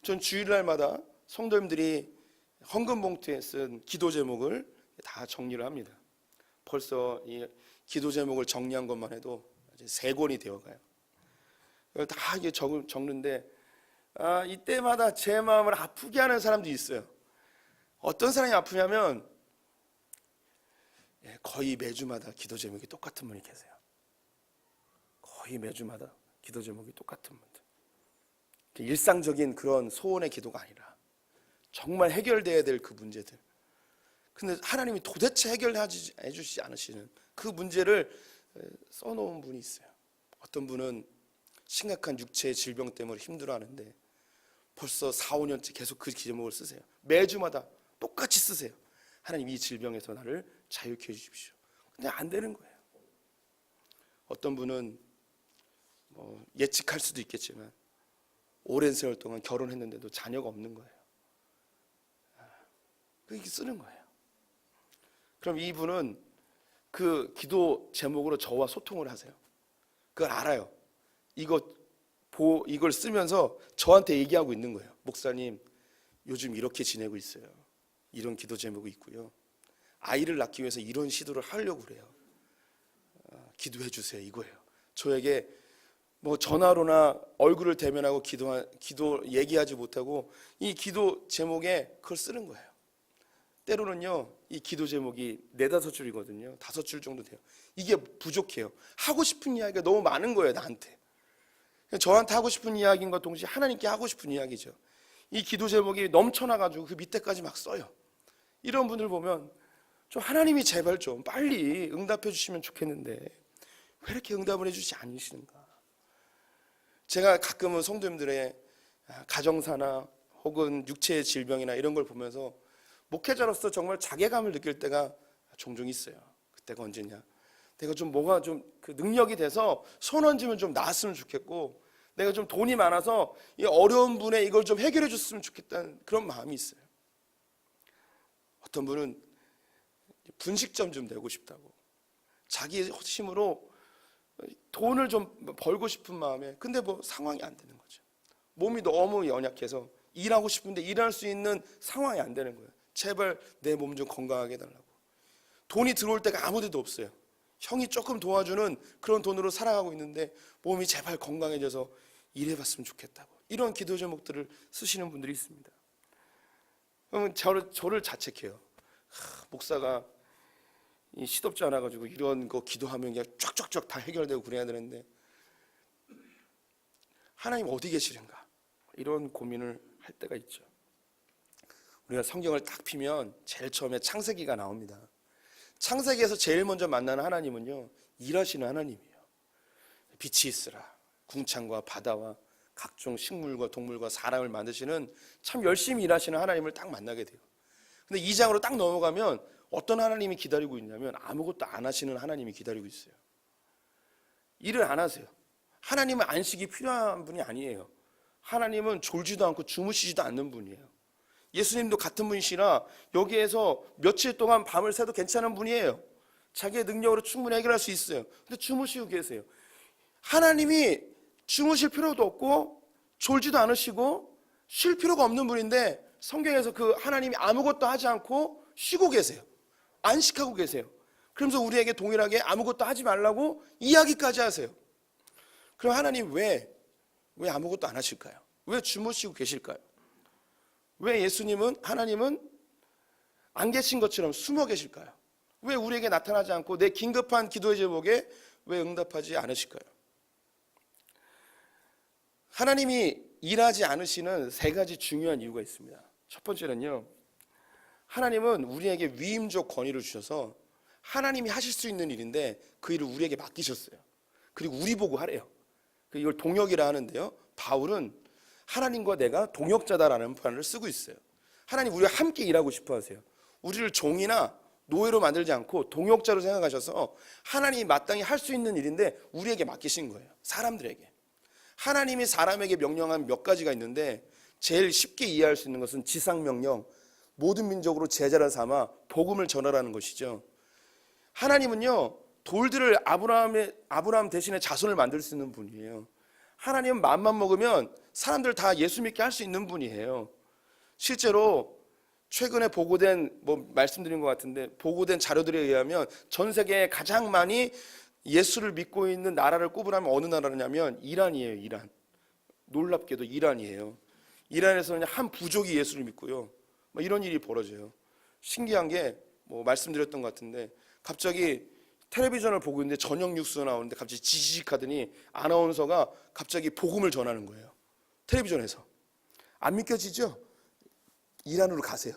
전 주일날마다 성도님들이 헌금 봉투에 쓴 기도 제목을 다 정리를 합니다. 벌써 이 기도 제목을 정리한 것만 해도 3권이 되어가요. 이걸 다 이게 적는데 이때마다 제 마음을 아프게 하는 사람도 있어요. 어떤 사람이 아프냐면 거의 매주마다 기도 제목이 똑같은 분이 계세요. 거의 매주마다 기도 제목이 똑같은 분들. 일상적인 그런 소원의 기도가 아니라 정말 해결돼야 될 그 문제들. 근데 하나님이 도대체 해결해주시지 않으시는 그 문제를 써놓은 분이 있어요. 어떤 분은 심각한 육체의 질병 때문에 힘들어하는데 벌써 4, 5년째 계속 그 제목을 쓰세요. 매주마다 똑같이 쓰세요. 하나님 이 질병에서 나를 자유케 해주십시오. 근데 안 되는 거예요. 어떤 분은 예측할 수도 있겠지만 오랜 세월 동안 결혼했는데도 자녀가 없는 거예요. 그렇게 쓰는 거예요. 그럼 이분은 그 기도 제목으로 저와 소통을 하세요. 그걸 알아요. 이걸 쓰면서 저한테 얘기하고 있는 거예요. 목사님, 요즘 이렇게 지내고 있어요. 이런 기도 제목이 있고요. 아이를 낳기 위해서 이런 시도를 하려고 그래요. 기도해 주세요. 이거예요. 저에게 뭐 전화로나 얼굴을 대면하고 기도 얘기하지 못하고 이 기도 제목에 그걸 쓰는 거예요. 때로는요, 이 기도 제목이 4-5줄이거든요. 5줄 정도 돼요. 이게 부족해요. 하고 싶은 이야기가 너무 많은 거예요, 나한테. 저한테 하고 싶은 이야기인과 동시에 하나님께 하고 싶은 이야기죠. 이 기도 제목이 넘쳐나가지고 그 밑에까지 막 써요. 이런 분들 보면 좀 하나님이 제발 좀 빨리 응답해 주시면 좋겠는데 왜 이렇게 응답을 해주지 않으시는가. 제가 가끔은 성도님들의 가정사나 혹은 육체의 질병이나 이런 걸 보면서 목회자로서 정말 자괴감을 느낄 때가 종종 있어요. 그때가 언제냐, 내가 좀 뭐가 좀 그 능력이 돼서 손 얹으면 좀 나았으면 좋겠고, 내가 좀 돈이 많아서 이 어려운 분의 이걸 좀 해결해 줬으면 좋겠다는 그런 마음이 있어요. 어떤 분은 분식점 좀 내고 싶다고, 자기 힘으로 돈을 좀 벌고 싶은 마음에, 근데 뭐 상황이 안 되는 거죠. 몸이 너무 연약해서 일하고 싶은데 일할 수 있는 상황이 안 되는 거예요. 제발 내 몸 좀 건강하게 해달라고. 돈이 들어올 때가 아무 데도 없어요. 형이 조금 도와주는 그런 돈으로 살아가고 있는데 몸이 제발 건강해져서 일해봤으면 좋겠다고. 이런 기도 제목들을 쓰시는 분들이 있습니다. 그러면 저를 자책해요. 목사가 시덥지 않아가지고 이런 거 기도하면 그냥 쫙쫙쫙 다 해결되고 그래야 되는데 하나님 어디 계시는가, 이런 고민을 할 때가 있죠. 우리가 성경을 딱 피면 제일 처음에 창세기가 나옵니다. 창세기에서 제일 먼저 만나는 하나님은요, 일하시는 하나님이에요. 빛이 있으라, 궁창과 바다와 각종 식물과 동물과 사람을 만드시는 참 열심히 일하시는 하나님을 딱 만나게 돼요. 근데 2장으로 딱 넘어가면 어떤 하나님이 기다리고 있냐면 아무것도 안 하시는 하나님이 기다리고 있어요. 일을 안 하세요. 하나님은 안식이 필요한 분이 아니에요. 하나님은 졸지도 않고 주무시지도 않는 분이에요. 예수님도 같은 분이시라 여기에서 며칠 동안 밤을 새도 괜찮은 분이에요. 자기의 능력으로 충분히 해결할 수 있어요. 근데 주무시고 계세요. 하나님이 주무실 필요도 없고 졸지도 않으시고 쉴 필요가 없는 분인데 성경에서 그 하나님이 아무것도 하지 않고 쉬고 계세요. 안식하고 계세요. 그러면서 우리에게 동일하게 아무것도 하지 말라고 이야기까지 하세요. 그럼 하나님 왜 아무것도 안 하실까요? 왜 주무시고 계실까요? 왜 하나님은 안 계신 것처럼 숨어 계실까요? 왜 우리에게 나타나지 않고 내 긴급한 기도의 제목에 왜 응답하지 않으실까요? 하나님이 일하지 않으시는 3가지 중요한 이유가 있습니다. 첫 번째는요, 하나님은 우리에게 위임적 권위를 주셔서 하나님이 하실 수 있는 일인데 그 일을 우리에게 맡기셨어요. 그리고 우리 보고 하래요. 이걸 동역이라 하는데요, 바울은 하나님과 내가 동역자다라는 표현을 쓰고 있어요. 하나님 우리와 함께 일하고 싶어 하세요. 우리를 종이나 노예로 만들지 않고 동역자로 생각하셔서 하나님이 마땅히 할 수 있는 일인데 우리에게 맡기신 거예요. 사람들에게. 하나님이 사람에게 명령한 몇 가지가 있는데 제일 쉽게 이해할 수 있는 것은 지상명령, 모든 민족으로 제자를 삼아 복음을 전하라는 것이죠. 하나님은요, 돌들을 아브라함 대신에 자손을 만들 수 있는 분이에요. 하나님은 마음만 먹으면 사람들 다 예수 믿게 할 수 있는 분이에요. 실제로 최근에 보고된, 말씀드린 것 같은데 보고된 자료들에 의하면 전 세계에 가장 많이 예수를 믿고 있는 나라를 꼽으라면 어느 나라냐면 이란이에요. 이란. 놀랍게도 이란이에요. 이란에서는 한 부족이 예수를 믿고요, 이런 일이 벌어져요. 신기한 게 말씀드렸던 것 같은데 갑자기 텔레비전을 보고 있는데 저녁 뉴스 나오는데 갑자기 지지직하더니 아나운서가 갑자기 복음을 전하는 거예요. 텔레비전에서. 안 믿겨지죠? 이란으로 가세요.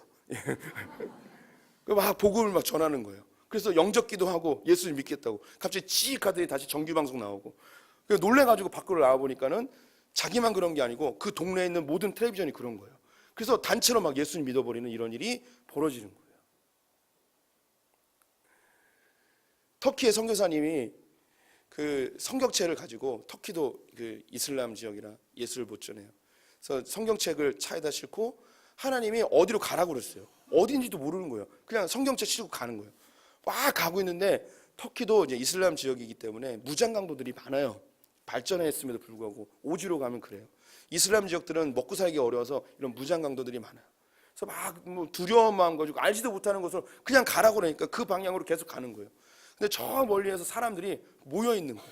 막 복음을 막 전하는 거예요. 그래서 영접기도 하고 예수를 믿겠다고 갑자기 지직하더니 다시 정규방송 나오고, 놀래가지고 밖으로 나와보니까는 자기만 그런 게 아니고 그 동네에 있는 모든 텔레비전이 그런 거예요. 그래서 단체로 막 예수를 믿어버리는 이런 일이 벌어지는 거예요. 터키의 선교사님이 그 성경책을 가지고, 터키도 그 이슬람 지역이라 예수를 못 전해요. 그래서 성경책을 차에다 싣고 하나님이 어디로 가라고 그랬어요. 어딘지도 모르는 거예요. 그냥 성경책 싣고 가는 거예요. 막 가고 있는데 터키도 이제 이슬람 지역이기 때문에 무장 강도들이 많아요. 발전했음에도 불구하고 오지로 가면 그래요. 이슬람 지역들은 먹고 살기 어려워서 이런 무장 강도들이 많아요. 그래서 막 뭐 두려워만 가지고 알지도 못하는 곳으로 그냥 가라고 그러니까 그 방향으로 계속 가는 거예요. 근데 저 멀리에서 사람들이 모여 있는 거예요.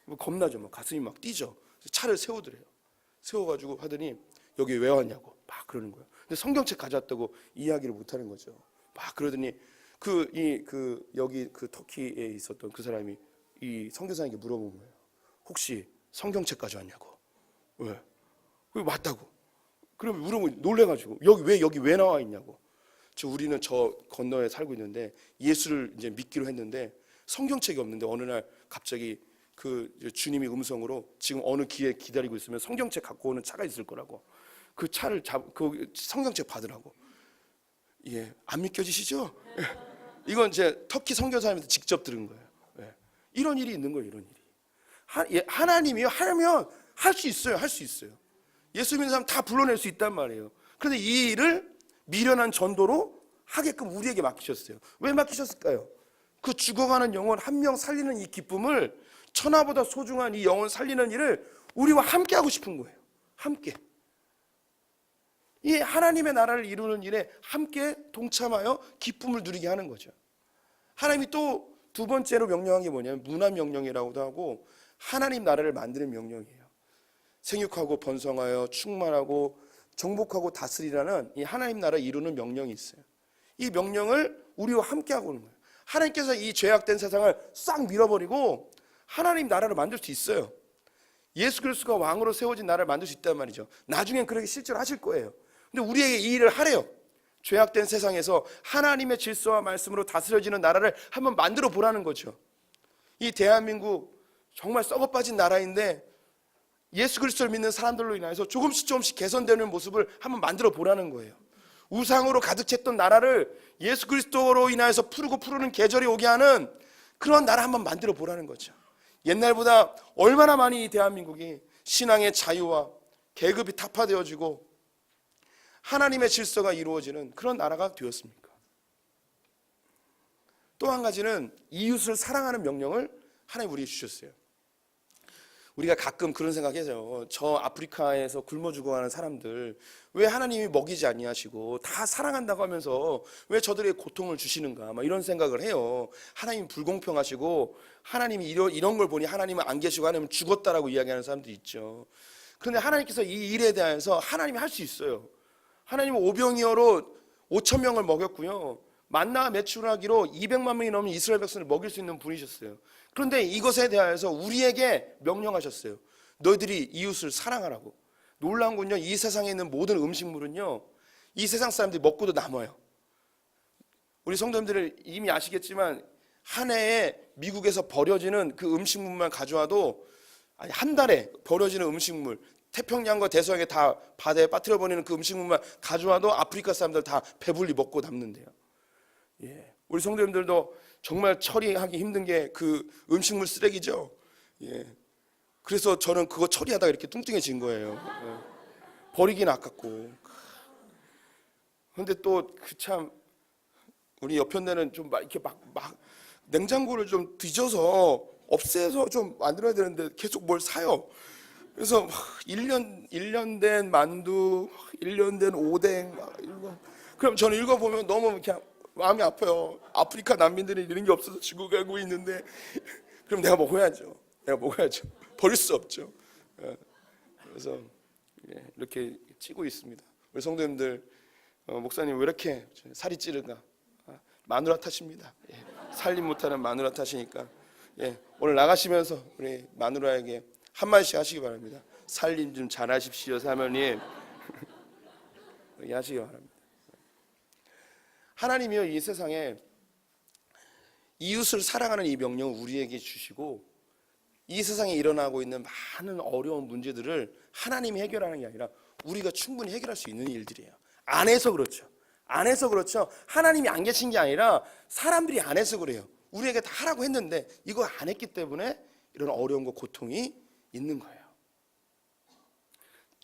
뭐 겁나죠. 막 가슴이 막 뛰죠. 차를 세우더래요. 세워가지고 하더니 여기 왜 왔냐고 막 그러는 거예요. 근데 성경책 가져왔다고 이야기를 못 하는 거죠. 막 그러더니 여기 그 터키에 있었던 그 사람이 이 선교사에게 물어본 거예요. 혹시 성경책 가져왔냐고. 왜? 맞다고. 그럼 물어보면 놀래가지고 여기 왜 나와 있냐고. 우리는 저 건너에 살고 있는데 예수를 이제 믿기로 했는데 성경책이 없는데 어느 날 갑자기 그 주님이 음성으로 지금 어느 기회에 기다리고 있으면 성경책 갖고 오는 차가 있을 거라고. 그 차를 그 성경책 받으라고. 예, 안 믿겨지시죠? 이건 제 터키 선교사님한테 직접 들은 거예요. 예. 이런 일이 있는 거예요, 이런 일이. 하나님이요 하면 할 수 있어요, 할 수 있어요. 예수 믿는 사람 다 불러낼 수 있단 말이에요. 그런데 이 일을 미련한 전도로 하게끔 우리에게 맡기셨어요. 왜 맡기셨을까요? 그 죽어가는 영혼 한 명 살리는 이 기쁨을, 천하보다 소중한 이 영혼 살리는 일을 우리와 함께 하고 싶은 거예요. 함께. 이 하나님의 나라를 이루는 일에 함께 동참하여 기쁨을 누리게 하는 거죠. 하나님이 또 두 번째로 명령한 게 뭐냐면 문화 명령이라고도 하고 하나님 나라를 만드는 명령이에요. 생육하고 번성하여 충만하고 정복하고 다스리라는 이 하나님 나라 이루는 명령이 있어요. 이 명령을 우리와 함께 하고 있는 거예요. 하나님께서 이 죄악된 세상을 싹 밀어버리고 하나님 나라를 만들 수 있어요. 예수 그리스도가 왕으로 세워진 나라를 만들 수 있단 말이죠. 나중엔 그렇게 실제로 하실 거예요. 근데 우리에게 이 일을 하래요. 죄악된 세상에서 하나님의 질서와 말씀으로 다스려지는 나라를 한번 만들어 보라는 거죠. 이 대한민국 정말 썩어 빠진 나라인데 예수 그리스도를 믿는 사람들로 인해서 조금씩 개선되는 모습을 한번 만들어 보라는 거예요. 우상으로 가득 찼던 나라를 예수 그리스도로 인하여서 푸르는 계절이 오게 하는 그런 나라 한번 만들어 보라는 거죠. 옛날보다 얼마나 많이 이 대한민국이 신앙의 자유와 계급이 타파되어지고 하나님의 질서가 이루어지는 그런 나라가 되었습니까? 또 한 가지는 이웃을 사랑하는 명령을 하나님 우리에게 주셨어요. 우리가 가끔 그런 생각해요. 저 아프리카에서 굶어 죽어가는 사람들 왜 하나님이 먹이지 아니하시고 다 사랑한다고 하면서 왜 저들에게 고통을 주시는가 막 이런 생각을 해요. 하나님이 불공평하시고 하나님이 이런 걸 보니 하나님은 안 계시고 하나님은 죽었다라고 이야기하는 사람들이 있죠. 그런데 하나님께서 이 일에 대해서 하나님이 할 수 있어요. 하나님은 오병이어로 5천 명을 먹였고요. 만나 매출하기로 200만 명이 넘는 이스라엘 백성을 먹일 수 있는 분이셨어요. 그런데 이것에 대하여서 우리에게 명령하셨어요. 너희들이 이웃을 사랑하라고. 놀라운 건요, 이 세상에 있는 모든 음식물은요, 이 세상 사람들이 먹고도 남아요. 우리 성도님들은 이미 아시겠지만 한 해에 미국에서 버려지는 그 음식물만 가져와도 한 달에 버려지는 음식물, 태평양과 대서양에 다 바다에 빠뜨려 버리는 그 음식물만 가져와도 아프리카 사람들 다 배불리 먹고 남는데요. 예, 우리 성도님들도 정말 처리하기 힘든 게 그 음식물 쓰레기죠. 예, 그래서 저는 그거 처리하다가 이렇게 뚱뚱해진 거예요. 예, 버리긴 아깝고. 그런데 또 그 참 우리 옆편네는 좀 이렇게 막 냉장고를 좀 뒤져서 없애서 좀 만들어야 되는데 계속 뭘 사요. 그래서 1년 된 만두, 1년 된 오뎅 막 읽어. 그럼 저는 읽어보면 너무 그냥 마음이 아파요. 아프리카 난민들이 이런 게 없어서 죽어가고 있는데 그럼 내가 먹어야죠. 버릴 수 없죠. 그래서 이렇게 찌고 있습니다. 우리 성도님들, 목사님 왜 이렇게 살이 찌른가? 마누라 탓입니다. 살림 못하는 마누라 탓이니까 오늘 나가시면서 우리 마누라에게 한마디씩 하시기 바랍니다. 살림 좀 잘하십시오, 사모님. 그렇게 하시기 바랍니다. 하나님이요, 이 세상에 이웃을 사랑하는 이 명령을 우리에게 주시고 이 세상에 일어나고 있는 많은 어려운 문제들을 하나님이 해결하는 게 아니라 우리가 충분히 해결할 수 있는 일들이에요. 안 해서 그렇죠. 하나님이 안 계신 게 아니라 사람들이 안 해서 그래요. 우리에게 다 하라고 했는데 이거 안 했기 때문에 이런 어려움과 고통이 있는 거예요.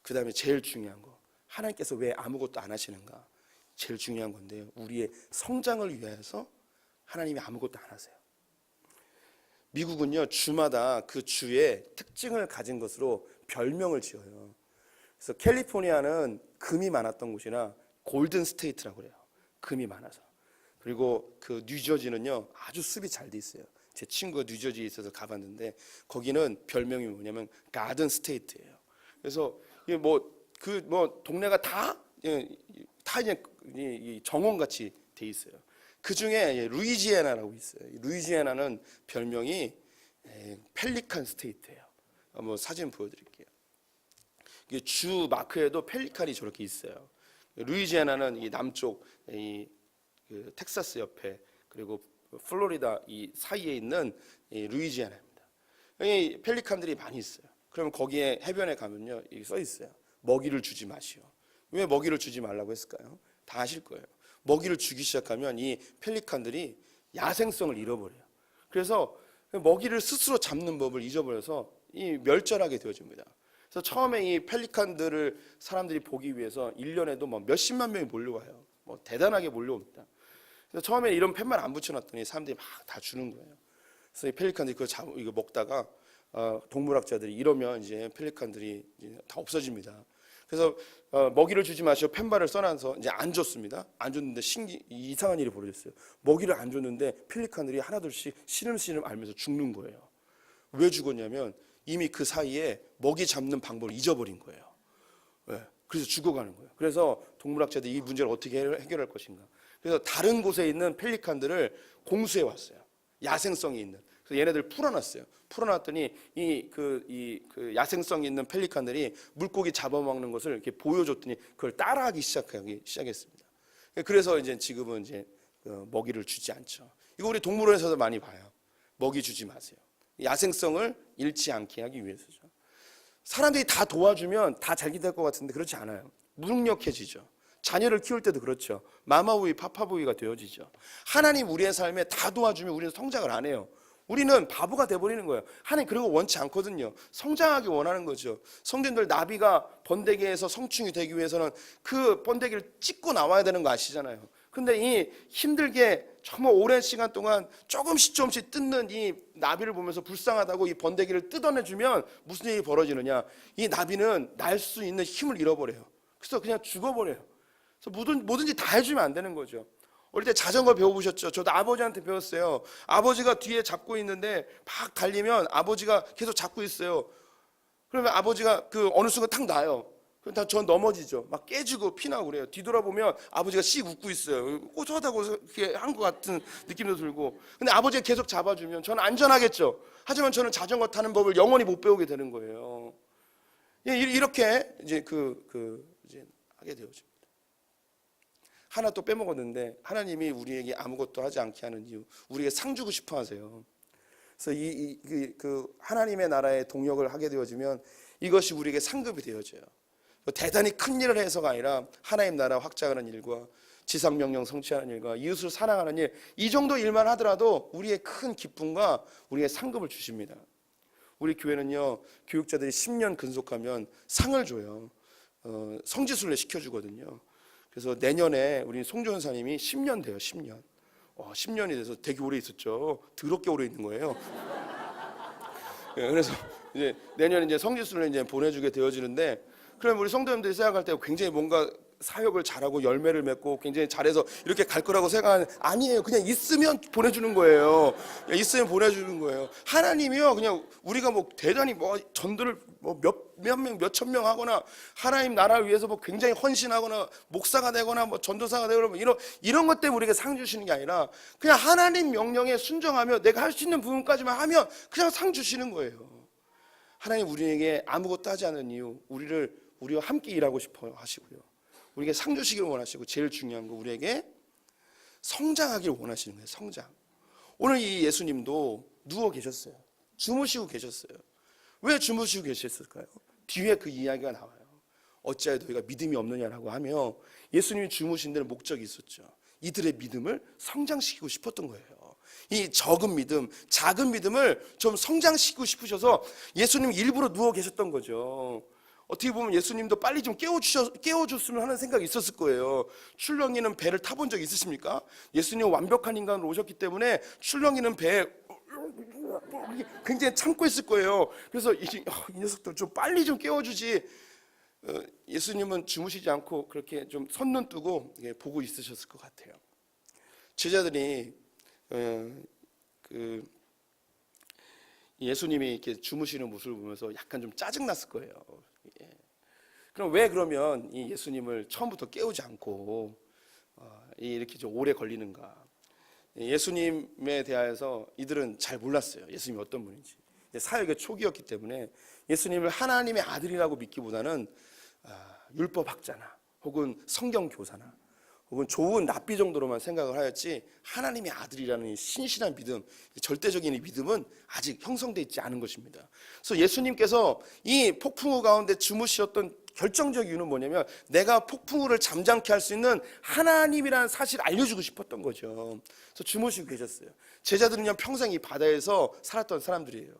그 다음에 제일 중요한 거, 하나님께서 왜 아무것도 안 하시는가? 제일 중요한 건데요, 우리의 성장을 위해서 하나님이 아무것도 안 하세요. 미국은요, 주마다 그 주의 특징을 가진 것으로 별명을 지어요. 그래서 캘리포니아는 금이 많았던 곳이나 골든 스테이트라고 그래요. 금이 많아서. 그리고 그 뉴저지는요, 아주 숲이 잘 돼 있어요. 제 친구가 뉴저지에 있어서 가봤는데 거기는 별명이 뭐냐면 가든 스테이트예요. 그래서 이게 동네가 다 이제 이 정원같이 돼 있어요. 그 중에 루이지애나라고 있어요. 루이지애나는 별명이 펠리칸 스테이트예요. 사진 보여드릴게요. 이게 주 마크에도 펠리칸이 저렇게 있어요. 루이지애나는 이 남쪽 그 텍사스 옆에 그리고 플로리다 이 사이에 있는 이 루이지애나입니다. 여기 펠리칸들이 많이 있어요. 그러면 거기에 해변에 가면요, 이게 써 있어요. 먹이를 주지 마시오. 왜 먹이를 주지 말라고 했을까요? 다 아실 거예요. 먹이를 주기 시작하면 이 펠리칸들이 야생성을 잃어버려요. 그래서 먹이를 스스로 잡는 법을 잊어버려서 이 멸절하게 되어집니다. 그래서 처음에 이 펠리칸들을 사람들이 보기 위해서 1년에도 몇십만 명이 몰려와요. 대단하게 몰려옵니다. 그래서 처음에 이런 팻말 안 붙여놨더니 사람들이 막 다 주는 거예요. 그래서 이 펠리칸들이 이거 먹다가 동물학자들이 이러면 이제 펠리칸들이 이제 다 없어집니다. 그래서 먹이를 주지 마시오 팻말을 써놔서 이제 안 줬습니다. 안 줬는데 이상한 일이 벌어졌어요. 먹이를 안 줬는데 펠리칸들이 하나둘씩 시름시름 앓면서 죽는 거예요. 왜 죽었냐면 이미 그 사이에 먹이 잡는 방법을 잊어버린 거예요. 네. 그래서 죽어가는 거예요. 그래서 동물학자들이 이 문제를 어떻게 해결할 것인가. 그래서 다른 곳에 있는 펠리칸들을 공수해 왔어요. 야생성이 있는. 그래서 얘네들 풀어놨어요. 풀어놨더니 그 야생성 있는 펠리칸들이 물고기 잡아먹는 것을 이렇게 보여줬더니 그걸 따라하기 시작했습니다. 그래서 이제 지금은 이제 먹이를 주지 않죠. 이거 우리 동물원에서도 많이 봐요. 먹이 주지 마세요. 야생성을 잃지 않게 하기 위해서죠. 사람들이 다 도와주면 다 잘 될 것 같은데 그렇지 않아요. 무능력해지죠. 자녀를 키울 때도 그렇죠. 마마보이, 파파보이가 되어지죠. 하나님 우리의 삶에 다 도와주면 우리는 성장을 안 해요. 우리는 바보가 돼버리는 거예요. 하나님 그런 거 원치 않거든요. 성장하기 원하는 거죠. 성도님들 나비가 번데기에서 성충이 되기 위해서는 그 번데기를 찢고 나와야 되는 거 아시잖아요. 근데 이 힘들게 정말 오랜 시간 동안 조금씩 뜯는 이 나비를 보면서 불쌍하다고 이 번데기를 뜯어내주면 무슨 일이 벌어지느냐. 이 나비는 날 수 있는 힘을 잃어버려요. 그래서 그냥 죽어버려요. 그래서 뭐든지 다 해주면 안 되는 거죠. 어릴 때 자전거 배워보셨죠? 저도 아버지한테 배웠어요. 아버지가 뒤에 잡고 있는데 막 달리면 아버지가 계속 잡고 있어요. 그러면 아버지가 어느 순간 탁 놔요. 그럼 전 넘어지죠. 막 깨지고 피나고 그래요. 뒤돌아보면 아버지가 씩 웃고 있어요. 꼬소하다고 이렇게 한 것 같은 느낌도 들고. 근데 아버지가 계속 잡아주면 저는 안전하겠죠. 하지만 저는 자전거 타는 법을 영원히 못 배우게 되는 거예요. 이렇게 이제 이제 하게 되어집니다. 하나 또 빼먹었는데 하나님이 우리에게 아무것도 하지 않게 하는 이유, 우리에게 상 주고 싶어 하세요. 그래서 하나님의 나라의 동역을 하게 되어지면 이것이 우리에게 상급이 되어져요. 대단히 큰 일을 해서가 아니라 하나님 나라 확장하는 일과 지상명령 성취하는 일과 이웃을 사랑하는 일, 이 정도 일만 하더라도 우리의 큰 기쁨과 우리의 상급을 주십니다. 우리 교회는요, 교육자들이 10년 근속하면 상을 줘요. 성지순례 시켜주거든요. 그래서 내년에 우리 송조원사님이 10년 돼요. 10년. 10년이 돼서 되게 오래 있었죠. 더럽게 오래 있는 거예요. 그래서 이제 내년에 이제 성지순례 이제 보내주게 되어지는데, 그럼 우리 성도님들이 생각할 때 굉장히 뭔가 사역을 잘하고 열매를 맺고 굉장히 잘해서 이렇게 갈 거라고 생각하는, 아니에요. 그냥 있으면 보내주는 거예요. 있으면 보내주는 거예요. 하나님이요, 그냥 우리가 대단히 전도를 몇 명, 몇천 명 하거나 하나님 나라를 위해서 굉장히 헌신하거나 목사가 되거나 전도사가 되거나 이런 것 때문에 우리에게 상 주시는 게 아니라 그냥 하나님 명령에 순종하며 내가 할 수 있는 부분까지만 하면 그냥 상 주시는 거예요. 하나님 우리에게 아무것도 하지 않은 이유, 우리와 함께 일하고 싶어 하시고요. 우리에게 상 주시길 원하시고, 제일 중요한 거 우리에게 성장하길 원하시는 거예요. 성장. 오늘 이 예수님도 누워 계셨어요. 주무시고 계셨어요. 왜 주무시고 계셨을까요? 뒤에 그 이야기가 나와요. 어찌하여 너희가 믿음이 없느냐라고 하며 예수님이 주무신 데는 목적이 있었죠. 이들의 믿음을 성장시키고 싶었던 거예요. 이 적은 믿음, 작은 믿음을 좀 성장시키고 싶으셔서 예수님이 일부러 누워 계셨던 거죠. 어떻게 보면 예수님도 빨리 좀 깨워줬으면 하는 생각이 있었을 거예요. 출렁이는 배를 타본 적 있으십니까? 예수님은 완벽한 인간으로 오셨기 때문에 출렁이는 배에 굉장히 참고 있을 거예요. 그래서 이 녀석들 좀 빨리 좀 깨워주지. 예수님은 주무시지 않고 그렇게 좀 선눈 뜨고 보고 있으셨을 것 같아요. 제자들이 그 예수님이 이렇게 주무시는 모습을 보면서 약간 좀 짜증 났을 거예요. 그럼 왜 그러면 이 예수님을 처음부터 깨우지 않고 이렇게 좀 오래 걸리는가? 예수님에 대하여서 이들은 잘 몰랐어요. 예수님이 어떤 분인지. 사역의 초기였기 때문에 예수님을 하나님의 아들이라고 믿기보다는 율법학자나 혹은 성경 교사나 혹은 좋은 랍비 정도로만 생각을 하였지, 하나님의 아들이라는 이 신실한 믿음, 절대적인 이 믿음은 아직 형성되어 있지 않은 것입니다. 그래서 예수님께서 이 폭풍우 가운데 주무셨던 결정적 이유는 뭐냐면, 내가 폭풍우를 잠잠케 할 수 있는 하나님이라는 사실을 알려주고 싶었던 거죠. 그래서 주무시고 계셨어요. 제자들은요, 평생 이 바다에서 살았던 사람들이에요.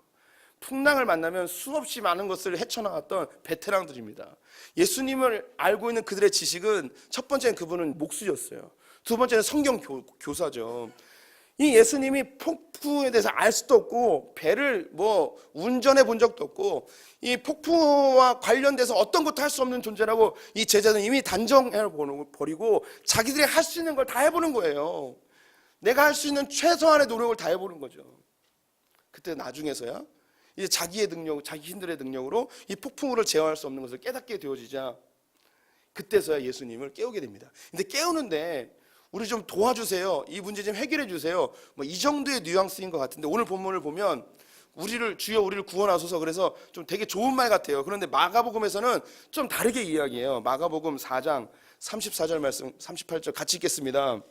풍랑을 만나면 수없이 많은 것을 헤쳐나갔던 베테랑들입니다. 예수님을 알고 있는 그들의 지식은, 첫 번째는 그분은 목수였어요. 두 번째는 성경 교사죠. 이 예수님이 폭풍에 대해서 알 수도 없고, 배를 운전해 본 적도 없고, 이 폭풍과 관련돼서 어떤 것도 할 수 없는 존재라고 이 제자들은 이미 단정해 버리고 자기들이 할 수 있는 걸 다 해보는 거예요. 내가 할 수 있는 최소한의 노력을 다 해보는 거죠. 그때 나중에서야 이제 자기의 능력, 자기 힘들의 능력으로 이 폭풍우를 제어할 수 없는 것을 깨닫게 되어지자, 그때서야 예수님을 깨우게 됩니다. 근데 깨우는데 우리 좀 도와주세요, 이 문제 좀 해결해 주세요, 이 정도의 뉘앙스인 것 같은데, 오늘 본문을 보면 주여 우리를 구원하소서, 그래서 좀 되게 좋은 말 같아요. 그런데 마가복음에서는 좀 다르게 이야기해요. 마가복음 4장 34절 말씀, 38절 같이 읽겠습니다.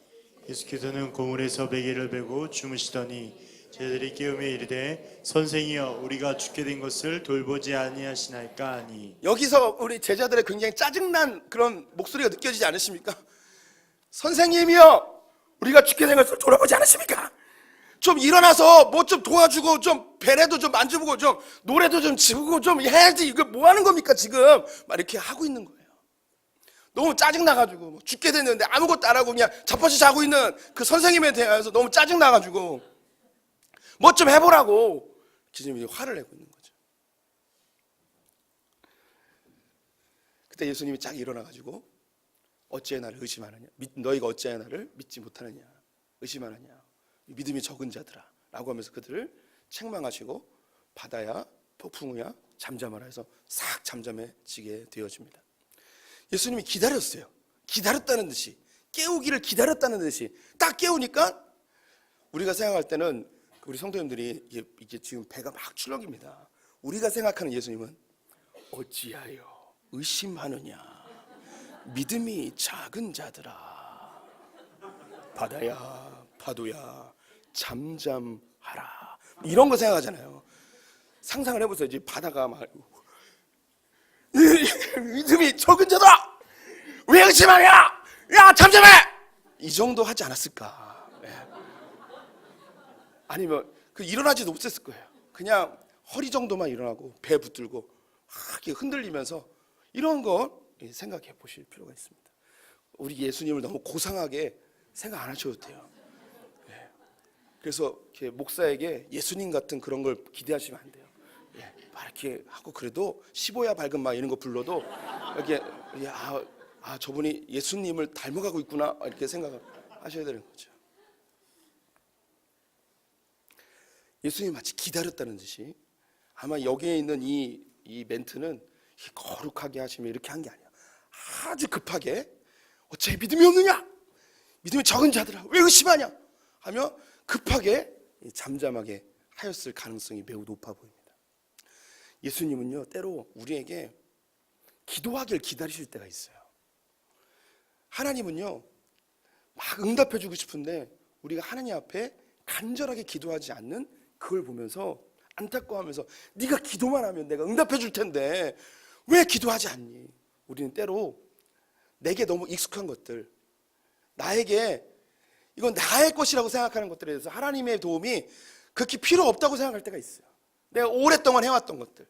예수께서는 고물에서 베개를 베고 주무시더니 제자들이 깨우며 이르되, 선생이여 우리가 죽게 된 것을 돌보지 아니하시나이까 하니. 여기서 우리 제자들의 굉장히 짜증난 그런 목소리가 느껴지지 않으십니까? 선생님이여 우리가 죽게 된 것을 돌아보지 않으십니까? 좀 일어나서 뭐 좀 도와주고, 좀 배래도 좀 만져보고, 좀 노래도 좀 지르고 좀 해야지. 이거 뭐 하는 겁니까 지금? 막 이렇게 하고 있는 거예요. 너무 짜증나가지고, 죽게 됐는데 아무것도 안 하고 그냥 자빠져 자고 있는 그 선생님에 대해서 너무 짜증나가지고 뭐 좀 해보라고 지금 화를 내고 있는 거죠. 그때 예수님이 쫙 일어나가지고, 어찌해 나를 의심하느냐, 너희가 어찌해 나를 믿지 못하느냐, 의심하느냐, 믿음이 적은 자들아 라고 하면서 그들을 책망하시고, 바다야 폭풍우야 잠잠하라 해서 싹 잠잠해지게 되어집니다. 예수님이 기다렸어요. 기다렸다는 듯이, 깨우기를 기다렸다는 듯이 딱 깨우니까, 우리가 생각할 때는 우리 성도님들이 이게 지금 배가 막 출렁입니다. 우리가 생각하는 예수님은 어찌하여 의심하느냐, 믿음이 작은 자들아, 바다야 파도야 잠잠하라, 이런 거 생각하잖아요. 상상을 해보세요. 이제 바다가 막 믿음이 적은 자들아 왜 의심하냐, 야 잠잠해, 이 정도 하지 않았을까? 아니면 일어나지도 못했을 거예요. 그냥 허리 정도만 일어나고 배 붙들고 막 흔들리면서, 이런 거 생각해 보실 필요가 있습니다. 우리 예수님을 너무 고상하게 생각 안 하셔도 돼요. 그래서 이렇게 목사에게 예수님 같은 그런 걸 기대하시면 안 돼요. 막 이렇게 하고, 그래도 15야 밝은 막 이런 거 불러도 이렇게 저분이 예수님을 닮아가고 있구나 이렇게 생각하셔야 되는 거죠. 예수님이 마치 기다렸다는 듯이, 아마 여기에 있는 이 멘트는 거룩하게 하시면 이렇게 한 게 아니야. 아주 급하게, 어째 믿음이 없느냐, 믿음이 적은 자들아 왜 의심하냐 하며 급하게 잠잠하게 하였을 가능성이 매우 높아 보입니다. 예수님은요, 때로 우리에게 기도하길 기다리실 때가 있어요. 하나님은요, 막 응답해 주고 싶은데 우리가 하나님 앞에 간절하게 기도하지 않는 그걸 보면서 안타까워하면서, 네가 기도만 하면 내가 응답해 줄 텐데 왜 기도하지 않니? 우리는 때로 내게 너무 익숙한 것들, 나에게 이건 나의 것이라고 생각하는 것들에 대해서 하나님의 도움이 그렇게 필요 없다고 생각할 때가 있어요. 내가 오랫동안 해왔던 것들,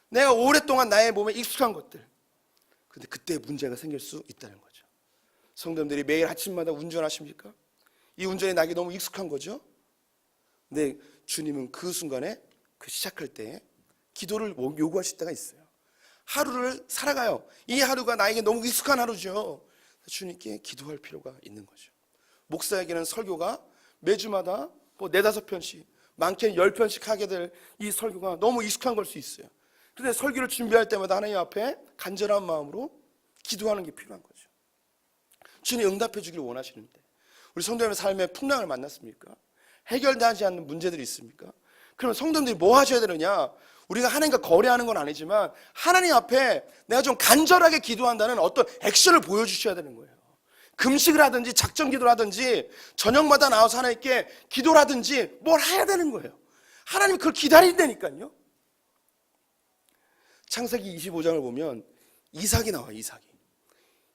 내가 오랫동안 나의 몸에 익숙한 것들, 그런데 그때 문제가 생길 수 있다는 거죠. 성도님들이 매일 아침마다 운전하십니까? 이 운전이 나에게 너무 익숙한 거죠. 근데 주님은 그 순간에 그 시작할 때 기도를 요구하실 때가 있어요. 하루를 살아가요. 이 하루가 나에게 너무 익숙한 하루죠. 주님께 기도할 필요가 있는 거죠. 목사에게는 설교가 매주마다 뭐 4-5편씩, 많게는 10편씩 하게 될 이 설교가 너무 익숙한 걸 수 있어요. 그런데 설교를 준비할 때마다 하나님 앞에 간절한 마음으로 기도하는 게 필요한 거죠. 주님 응답해 주기를 원하시는데 우리 성도님의 삶에 풍랑을 만났습니까? 해결되지 않는 문제들이 있습니까? 그러면 성도님들이 뭐 하셔야 되느냐? 우리가 하나님과 거래하는 건 아니지만 하나님 앞에 내가 좀 간절하게 기도한다는 어떤 액션을 보여주셔야 되는 거예요. 금식을 하든지 작정 기도를 하든지 저녁마다 나와서 하나님께 기도를 하든지 뭘 해야 되는 거예요. 하나님이 그걸 기다린다니까요. 창세기 25장을 보면 이삭이 나와요.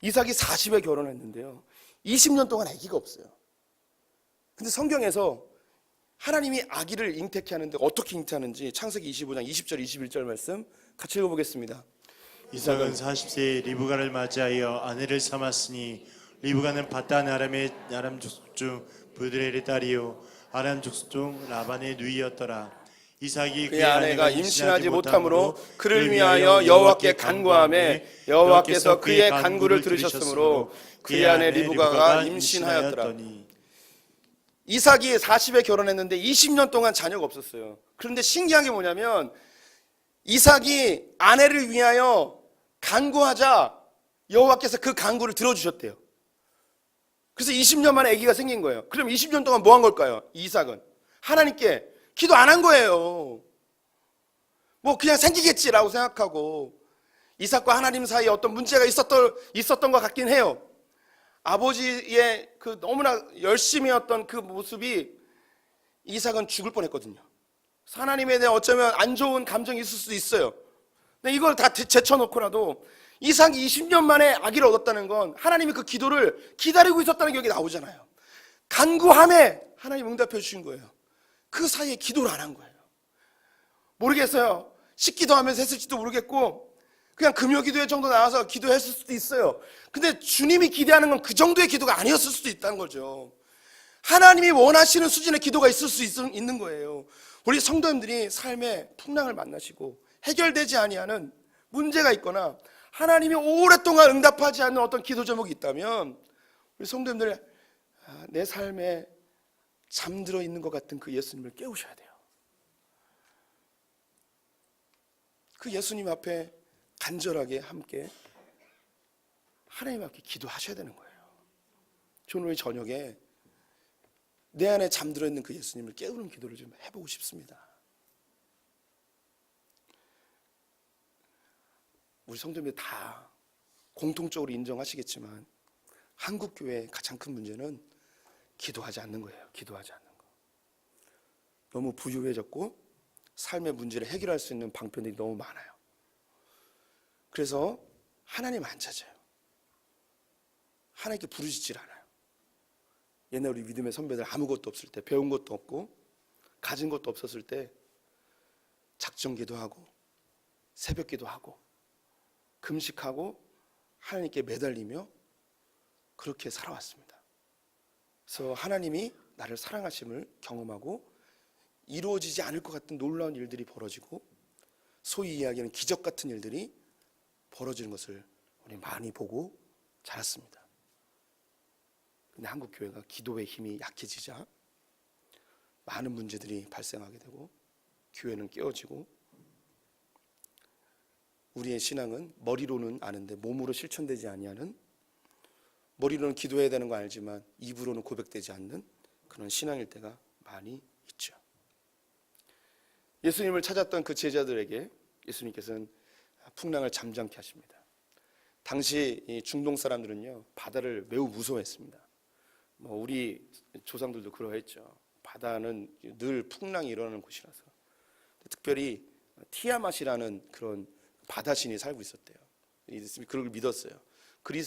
이삭이 40에 결혼했는데요 20년 동안 아기가 없어요. 근데 성경에서 하나님이 아기를 잉태케 하는데 어떻게 잉태하는지 창세기 25장 20절 21절 말씀 같이 읽어보겠습니다. 이삭은 40세에 리브가를 맞이하여 아내를 삼았으니 리브가는 바단 아람 족속 중 부드렐의 딸이요 아람 족속 중 라반의 누이였더라. 이삭이 그의 아내가 임신하지 못함으로 그를 위하여 여호와께 간구하매 여호와께서 그의 간구를 들으셨으므로 그의 아내 리브가가 임신하였더라. 이삭이 40에 결혼했는데 20년 동안 자녀가 없었어요. 그런데 신기한 게 뭐냐면 이삭이 아내를 위하여 간구하자 여호와께서 그 간구를 들어주셨대요. 그래서 20년 만에 아기가 생긴 거예요. 그럼 20년 동안 뭐 한 걸까요? 이삭은 하나님께 기도 안 한 거예요. 뭐 그냥 생기겠지라고 생각하고 이삭과 하나님 사이에 어떤 문제가 있었던 것 같긴 해요. 아버지의 그 너무나 열심히 했던 그 모습이 이삭은 죽을 뻔했거든요. 하나님에 대해 어쩌면 안 좋은 감정이 있을 수도 있어요. 근데 이걸 다 제쳐놓고라도 이삭이 20년 만에 아기를 얻었다는 건 하나님이 그 기도를 기다리고 있었다는 게 여기 나오잖아요. 간구함에 하나님 응답해 주신 거예요. 그 사이에 기도를 안 한 거예요. 모르겠어요. 식기도 하면서 했을지도 모르겠고 그냥 금요기도회 정도 나와서 기도했을 수도 있어요. 근데 주님이 기대하는 건 그 정도의 기도가 아니었을 수도 있다는 거죠. 하나님이 원하시는 수준의 기도가 있을 수 있는 거예요. 우리 성도님들이 삶의 풍랑을 만나시고 해결되지 아니하는 문제가 있거나 하나님이 오랫동안 응답하지 않는 어떤 기도 제목이 있다면 우리 성도님들 내 삶에 잠들어 있는 것 같은 그 예수님을 깨우셔야 돼요. 그 예수님 앞에 간절하게 함께 하나님 앞에 기도하셔야 되는 거예요. 저는 오늘 저녁에 내 안에 잠들어 있는 그 예수님을 깨우는 기도를 좀 해보고 싶습니다. 우리 성도님들 다 공통적으로 인정하시겠지만 한국 교회의 가장 큰 문제는 기도하지 않는 거예요. 기도하지 않는 거. 너무 부유해졌고 삶의 문제를 해결할 수 있는 방편들이 너무 많아요. 그래서 하나님 안 찾아요. 하나님께 부르짖질 않아요. 옛날 우리 믿음의 선배들 아무것도 없을 때, 배운 것도 없고 가진 것도 없었을 때 작정기도 하고 새벽기도 하고 금식하고 하나님께 매달리며 그렇게 살아왔습니다. 그래서 하나님이 나를 사랑하심을 경험하고 이루어지지 않을 것 같은 놀라운 일들이 벌어지고 소위 이야기하는 기적 같은 일들이 벌어지는 것을 우리 많이 보고 자랐습니다. 근데 한국 교회가 기도의 힘이 약해지자 많은 문제들이 발생하게 되고 교회는 깨어지고 우리의 신앙은 머리로는 아는데 몸으로 실천되지 아니하는, 머리로는 기도해야 되는 거 알지만 입으로는 고백되지 않는 그런 신앙일 때가 많이 있죠. 예수님을 찾았던 그 제자들에게 예수님께서는 풍랑을 잠잠케 하십니다. 당시 이 중동 사람들은요 바다를 매우 무서워했습니다. 우리 조상들도 그러했죠. 바다는 늘 풍랑이 일어나는 곳이라서. 특별히 티아맛이라는 그런 바다신이 살고 있었대요. 그걸 믿었어요.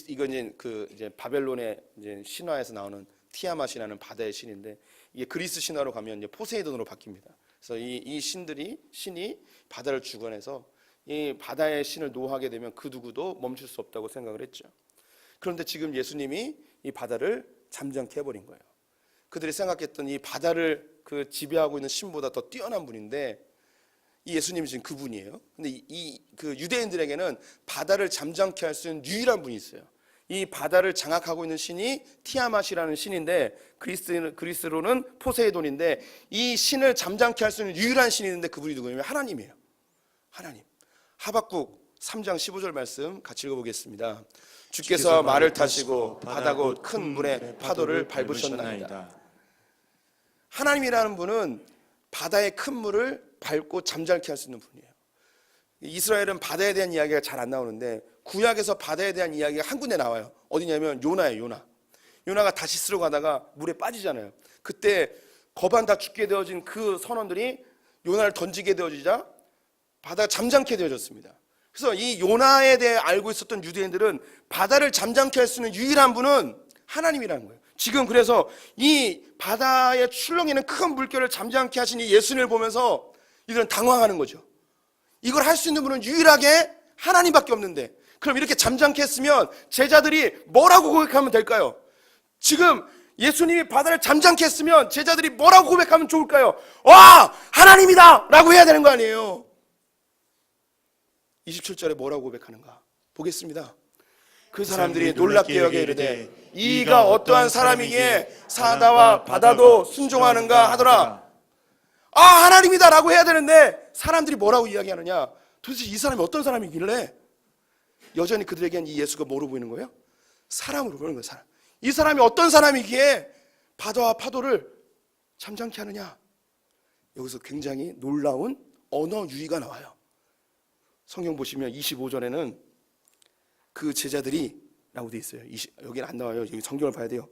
이건 이제 바벨론의 이제 신화에서 나오는 티아맛이라는 바다의 신인데 이게 그리스 신화로 가면 이제 포세이돈으로 바뀝니다. 그래서 이 신이 바다를 주관해서 이 바다의 신을 노하게 되면 그 누구도 멈출 수 없다고 생각을 했죠. 그런데 지금 예수님이 이 바다를 잠잠케 해버린 거예요. 그들이 생각했던 이 바다를 그 지배하고 있는 신보다 더 뛰어난 분인데 이 예수님이 지금 그분이에요. 근데 그 유대인들에게는 바다를 잠잠케 할 수 있는 유일한 분이 있어요. 이 바다를 장악하고 있는 신이 티아맛이라는 신인데 그리스로는 포세이돈인데 이 신을 잠잠케 할 수 있는 유일한 신이 있는데 그분이 누구냐면 하나님이에요. 하나님. 하박국 3장 15절 말씀 같이 읽어보겠습니다. 주께서 말을 타시고 바다 곧 큰 물에 파도를 밟으셨나이다. 하나님이라는 분은 바다의 큰 물을 밟고 잠잠케 할 수 있는 분이에요. 이스라엘은 바다에 대한 이야기가 잘 안 나오는데 구약에서 바다에 대한 이야기가 한 군데 나와요. 어디냐면 요나예요. 요나가 다시스로 가다가 물에 빠지잖아요. 그때 거반 다 죽게 되어진 그 선원들이 요나를 던지게 되어지자 바다가 잠잠케 되어졌습니다. 그래서 이 요나에 대해 알고 있었던 유대인들은 바다를 잠잠케 할 수 있는 유일한 분은 하나님이라는 거예요. 지금 그래서 이 바다에 출렁이는 큰 물결을 잠잠케 하신 이 예수님을 보면서 이들은 당황하는 거죠. 이걸 할 수 있는 분은 유일하게 하나님밖에 없는데 그럼 이렇게 잠잠케 했으면 제자들이 뭐라고 고백하면 될까요? 지금 예수님이 바다를 잠잠케 했으면 제자들이 뭐라고 고백하면 좋을까요? 와! 하나님이다! 라고 해야 되는 거 아니에요? 27절에 뭐라고 고백하는가? 보겠습니다. 그 사람들이 놀랍게 여겨 이르되 이가 어떠한 사람이기에 사다와 바다도 순종하는가 하더라. 아, 하나님이다 라고 해야 되는데 사람들이 뭐라고 이야기하느냐? 도대체 이 사람이 어떤 사람이길래 여전히 그들에겐 이 예수가 뭐로 보이는 거예요? 사람으로 보이는 거예요. 사람. 이 사람이 어떤 사람이기에 바다와 파도를 잠잠케 하느냐? 여기서 굉장히 놀라운 언어 유희가 나와요. 성경 보시면 25절에는 그 제자들이 라고 돼 있어요. 여기는 안 나와요. 여기 성경을 봐야 돼요.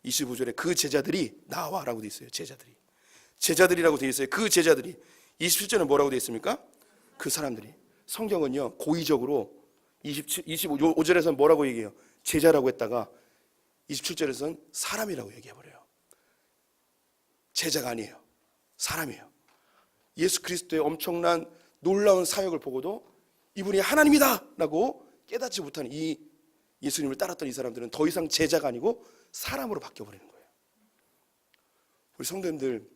25절에 그 제자들이 나와 라고 돼 있어요. 제자들이라고 돼 있어요. 그 제자들이. 27절에 뭐라고 돼 있습니까? 그 사람들이. 성경은요 고의적으로 25절에서는 뭐라고 얘기해요? 제자라고 했다가 27절에서는 사람이라고 얘기해버려요. 제자가 아니에요. 사람이에요. 예수 그리스도의 엄청난 놀라운 사역을 보고도 이분이 하나님이다 라고 깨닫지 못하는 이 예수님을 따랐던 이 사람들은 더 이상 제자가 아니고 사람으로 바뀌어버리는 거예요. 우리 성도님들,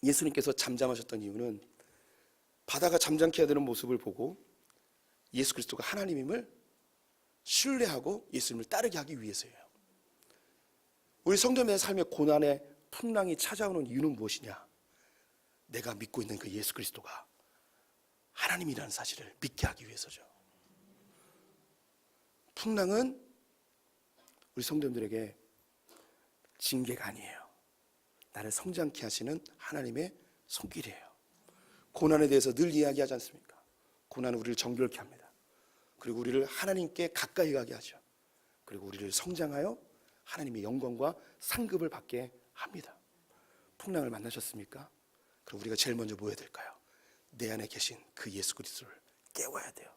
예수님께서 잠잠하셨던 이유는 바다가 잠잠케 해야 되는 모습을 보고 예수 그리스도가 하나님임을 신뢰하고 예수님을 따르게 하기 위해서예요. 우리 성도님의 삶의 고난의 풍랑이 찾아오는 이유는 무엇이냐? 내가 믿고 있는 그 예수 그리스도가 하나님이라는 사실을 믿게 하기 위해서죠. 풍랑은 우리 성도님들에게 징계가 아니에요. 나를 성장케 하시는 하나님의 손길이에요. 고난에 대해서 늘 이야기하지 않습니까? 고난은 우리를 정결케 합니다. 그리고 우리를 하나님께 가까이 가게 하죠. 그리고 우리를 성장하여 하나님의 영광과 상급을 받게 합니다. 풍랑을 만나셨습니까? 그럼 우리가 제일 먼저 뭐 해야 될까요? 내 안에 계신 그 예수 그리스도를 깨워야 돼요.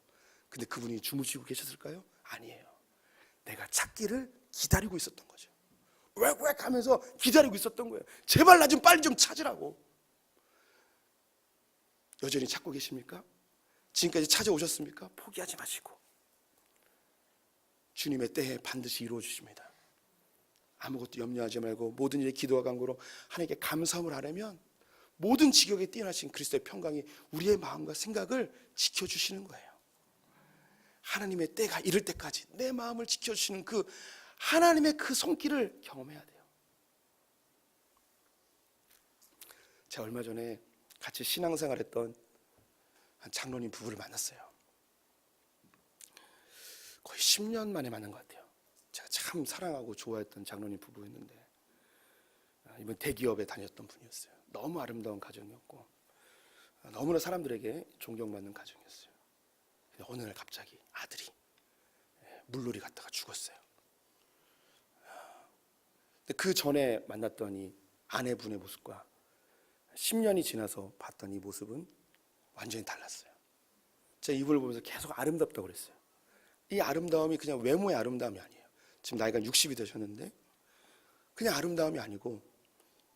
근데 그분이 주무시고 계셨을까요? 아니에요. 내가 찾기를 기다리고 있었던 거죠. 왜 하면서 기다리고 있었던 거예요. 제발 나 좀 빨리 좀 찾으라고. 여전히 찾고 계십니까? 지금까지 찾아오셨습니까? 포기하지 마시고 주님의 때에 반드시 이루어 주십니다. 아무것도 염려하지 말고 모든 일에 기도와 간구로 하나님께 감사함을 하려면 모든 지경에 뛰어나신 그리스도의 평강이 우리의 마음과 생각을 지켜주시는 거예요. 하나님의 때가 이를 때까지 내 마음을 지켜주시는 그 하나님의 그 손길을 경험해야 돼요. 제가 얼마 전에 같이 신앙생활했던 한 장로님 부부를 만났어요. 거의 10년 만에 만난 것 같아요. 제가 참 사랑하고 좋아했던 장로님 부부였는데 이번 대기업에 다녔던 분이었어요. 너무 아름다운 가정이었고 너무나 사람들에게 존경받는 가정이었어요. 근데 어느 날 갑자기 아들이 물놀이 갔다가 죽었어요. 근데 그 전에 만났던 이 아내분의 모습과 10년이 지나서 봤던 이 모습은 완전히 달랐어요. 제가 이분을 보면서 계속 아름답다고 그랬어요. 이 아름다움이 그냥 외모의 아름다움이 아니에요. 지금 나이가 60이 되셨는데 그냥 아름다움이 아니고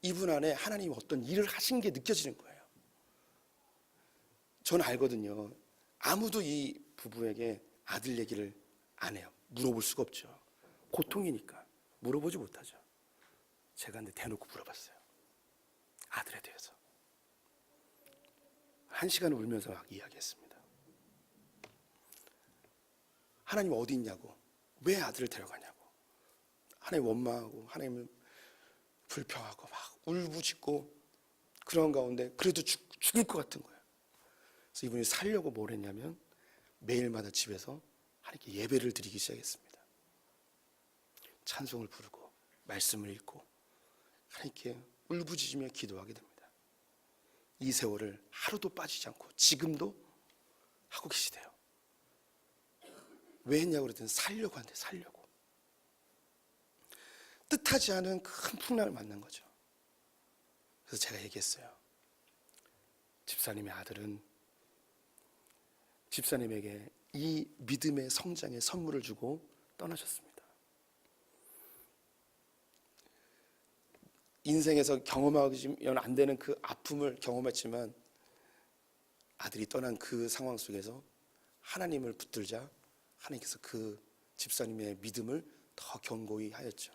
이분 안에 하나님이 어떤 일을 하신 게 느껴지는 거예요. 저는 알거든요. 아무도 이 부부에게 아들 얘기를 안 해요. 물어볼 수가 없죠. 고통이니까 물어보지 못하죠. 제가 근데 대놓고 물어봤어요. 아들에 대해서 1시간 울면서 막 이야기했습니다. 하나님 어디 있냐고, 왜 아들을 데려가냐고, 하나님 원망하고 하나님을 불평하고 막 울부짖고 그런 가운데 그래도 죽을 것 같은 거예요. 그래서 이분이 살려고 뭘 했냐면 매일마다 집에서 하나님께 예배를 드리기 시작했습니다. 찬송을 부르고 말씀을 읽고 하나님께 울부짖으며 기도하게 됩니다. 이 세월을 하루도 빠지지 않고 지금도 하고 계시대요. 왜 했냐고 그랬더니 살려고 한대. 살려고. 뜻하지 않은 큰 풍랑을 만난 거죠. 그래서 제가 얘기했어요. 집사님의 아들은 집사님에게 이 믿음의 성장의 선물을 주고 떠나셨습니다. 인생에서 경험하면 안 되는 그 아픔을 경험했지만 아들이 떠난 그 상황 속에서 하나님을 붙들자 하나님께서 그 집사님의 믿음을 더 견고히 하였죠.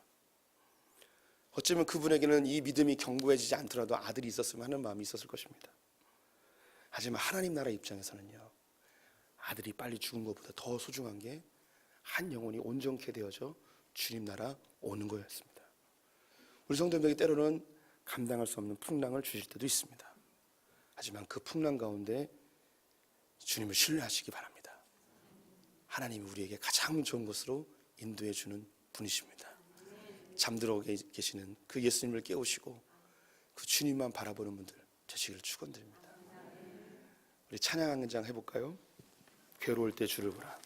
어쩌면 그분에게는 이 믿음이 견고해지지 않더라도 아들이 있었으면 하는 마음이 있었을 것입니다. 하지만 하나님 나라 입장에서는요, 아들이 빨리 죽은 것보다 더 소중한 게 한 영혼이 온전케 되어져 주님 나라 오는 거였습니다. 우리 성도님들에게 때로는 감당할 수 없는 풍랑을 주실 때도 있습니다. 하지만 그 풍랑 가운데 주님을 신뢰하시기 바랍니다. 하나님이 우리에게 가장 좋은 것으로 인도해 주는 분이십니다. 잠들어 계시는 그 예수님을 깨우시고 그 주님만 바라보는 분들 되시기를 축원드립니다. 우리 찬양 한 장 해볼까요? 괴로울 때 주를 보라.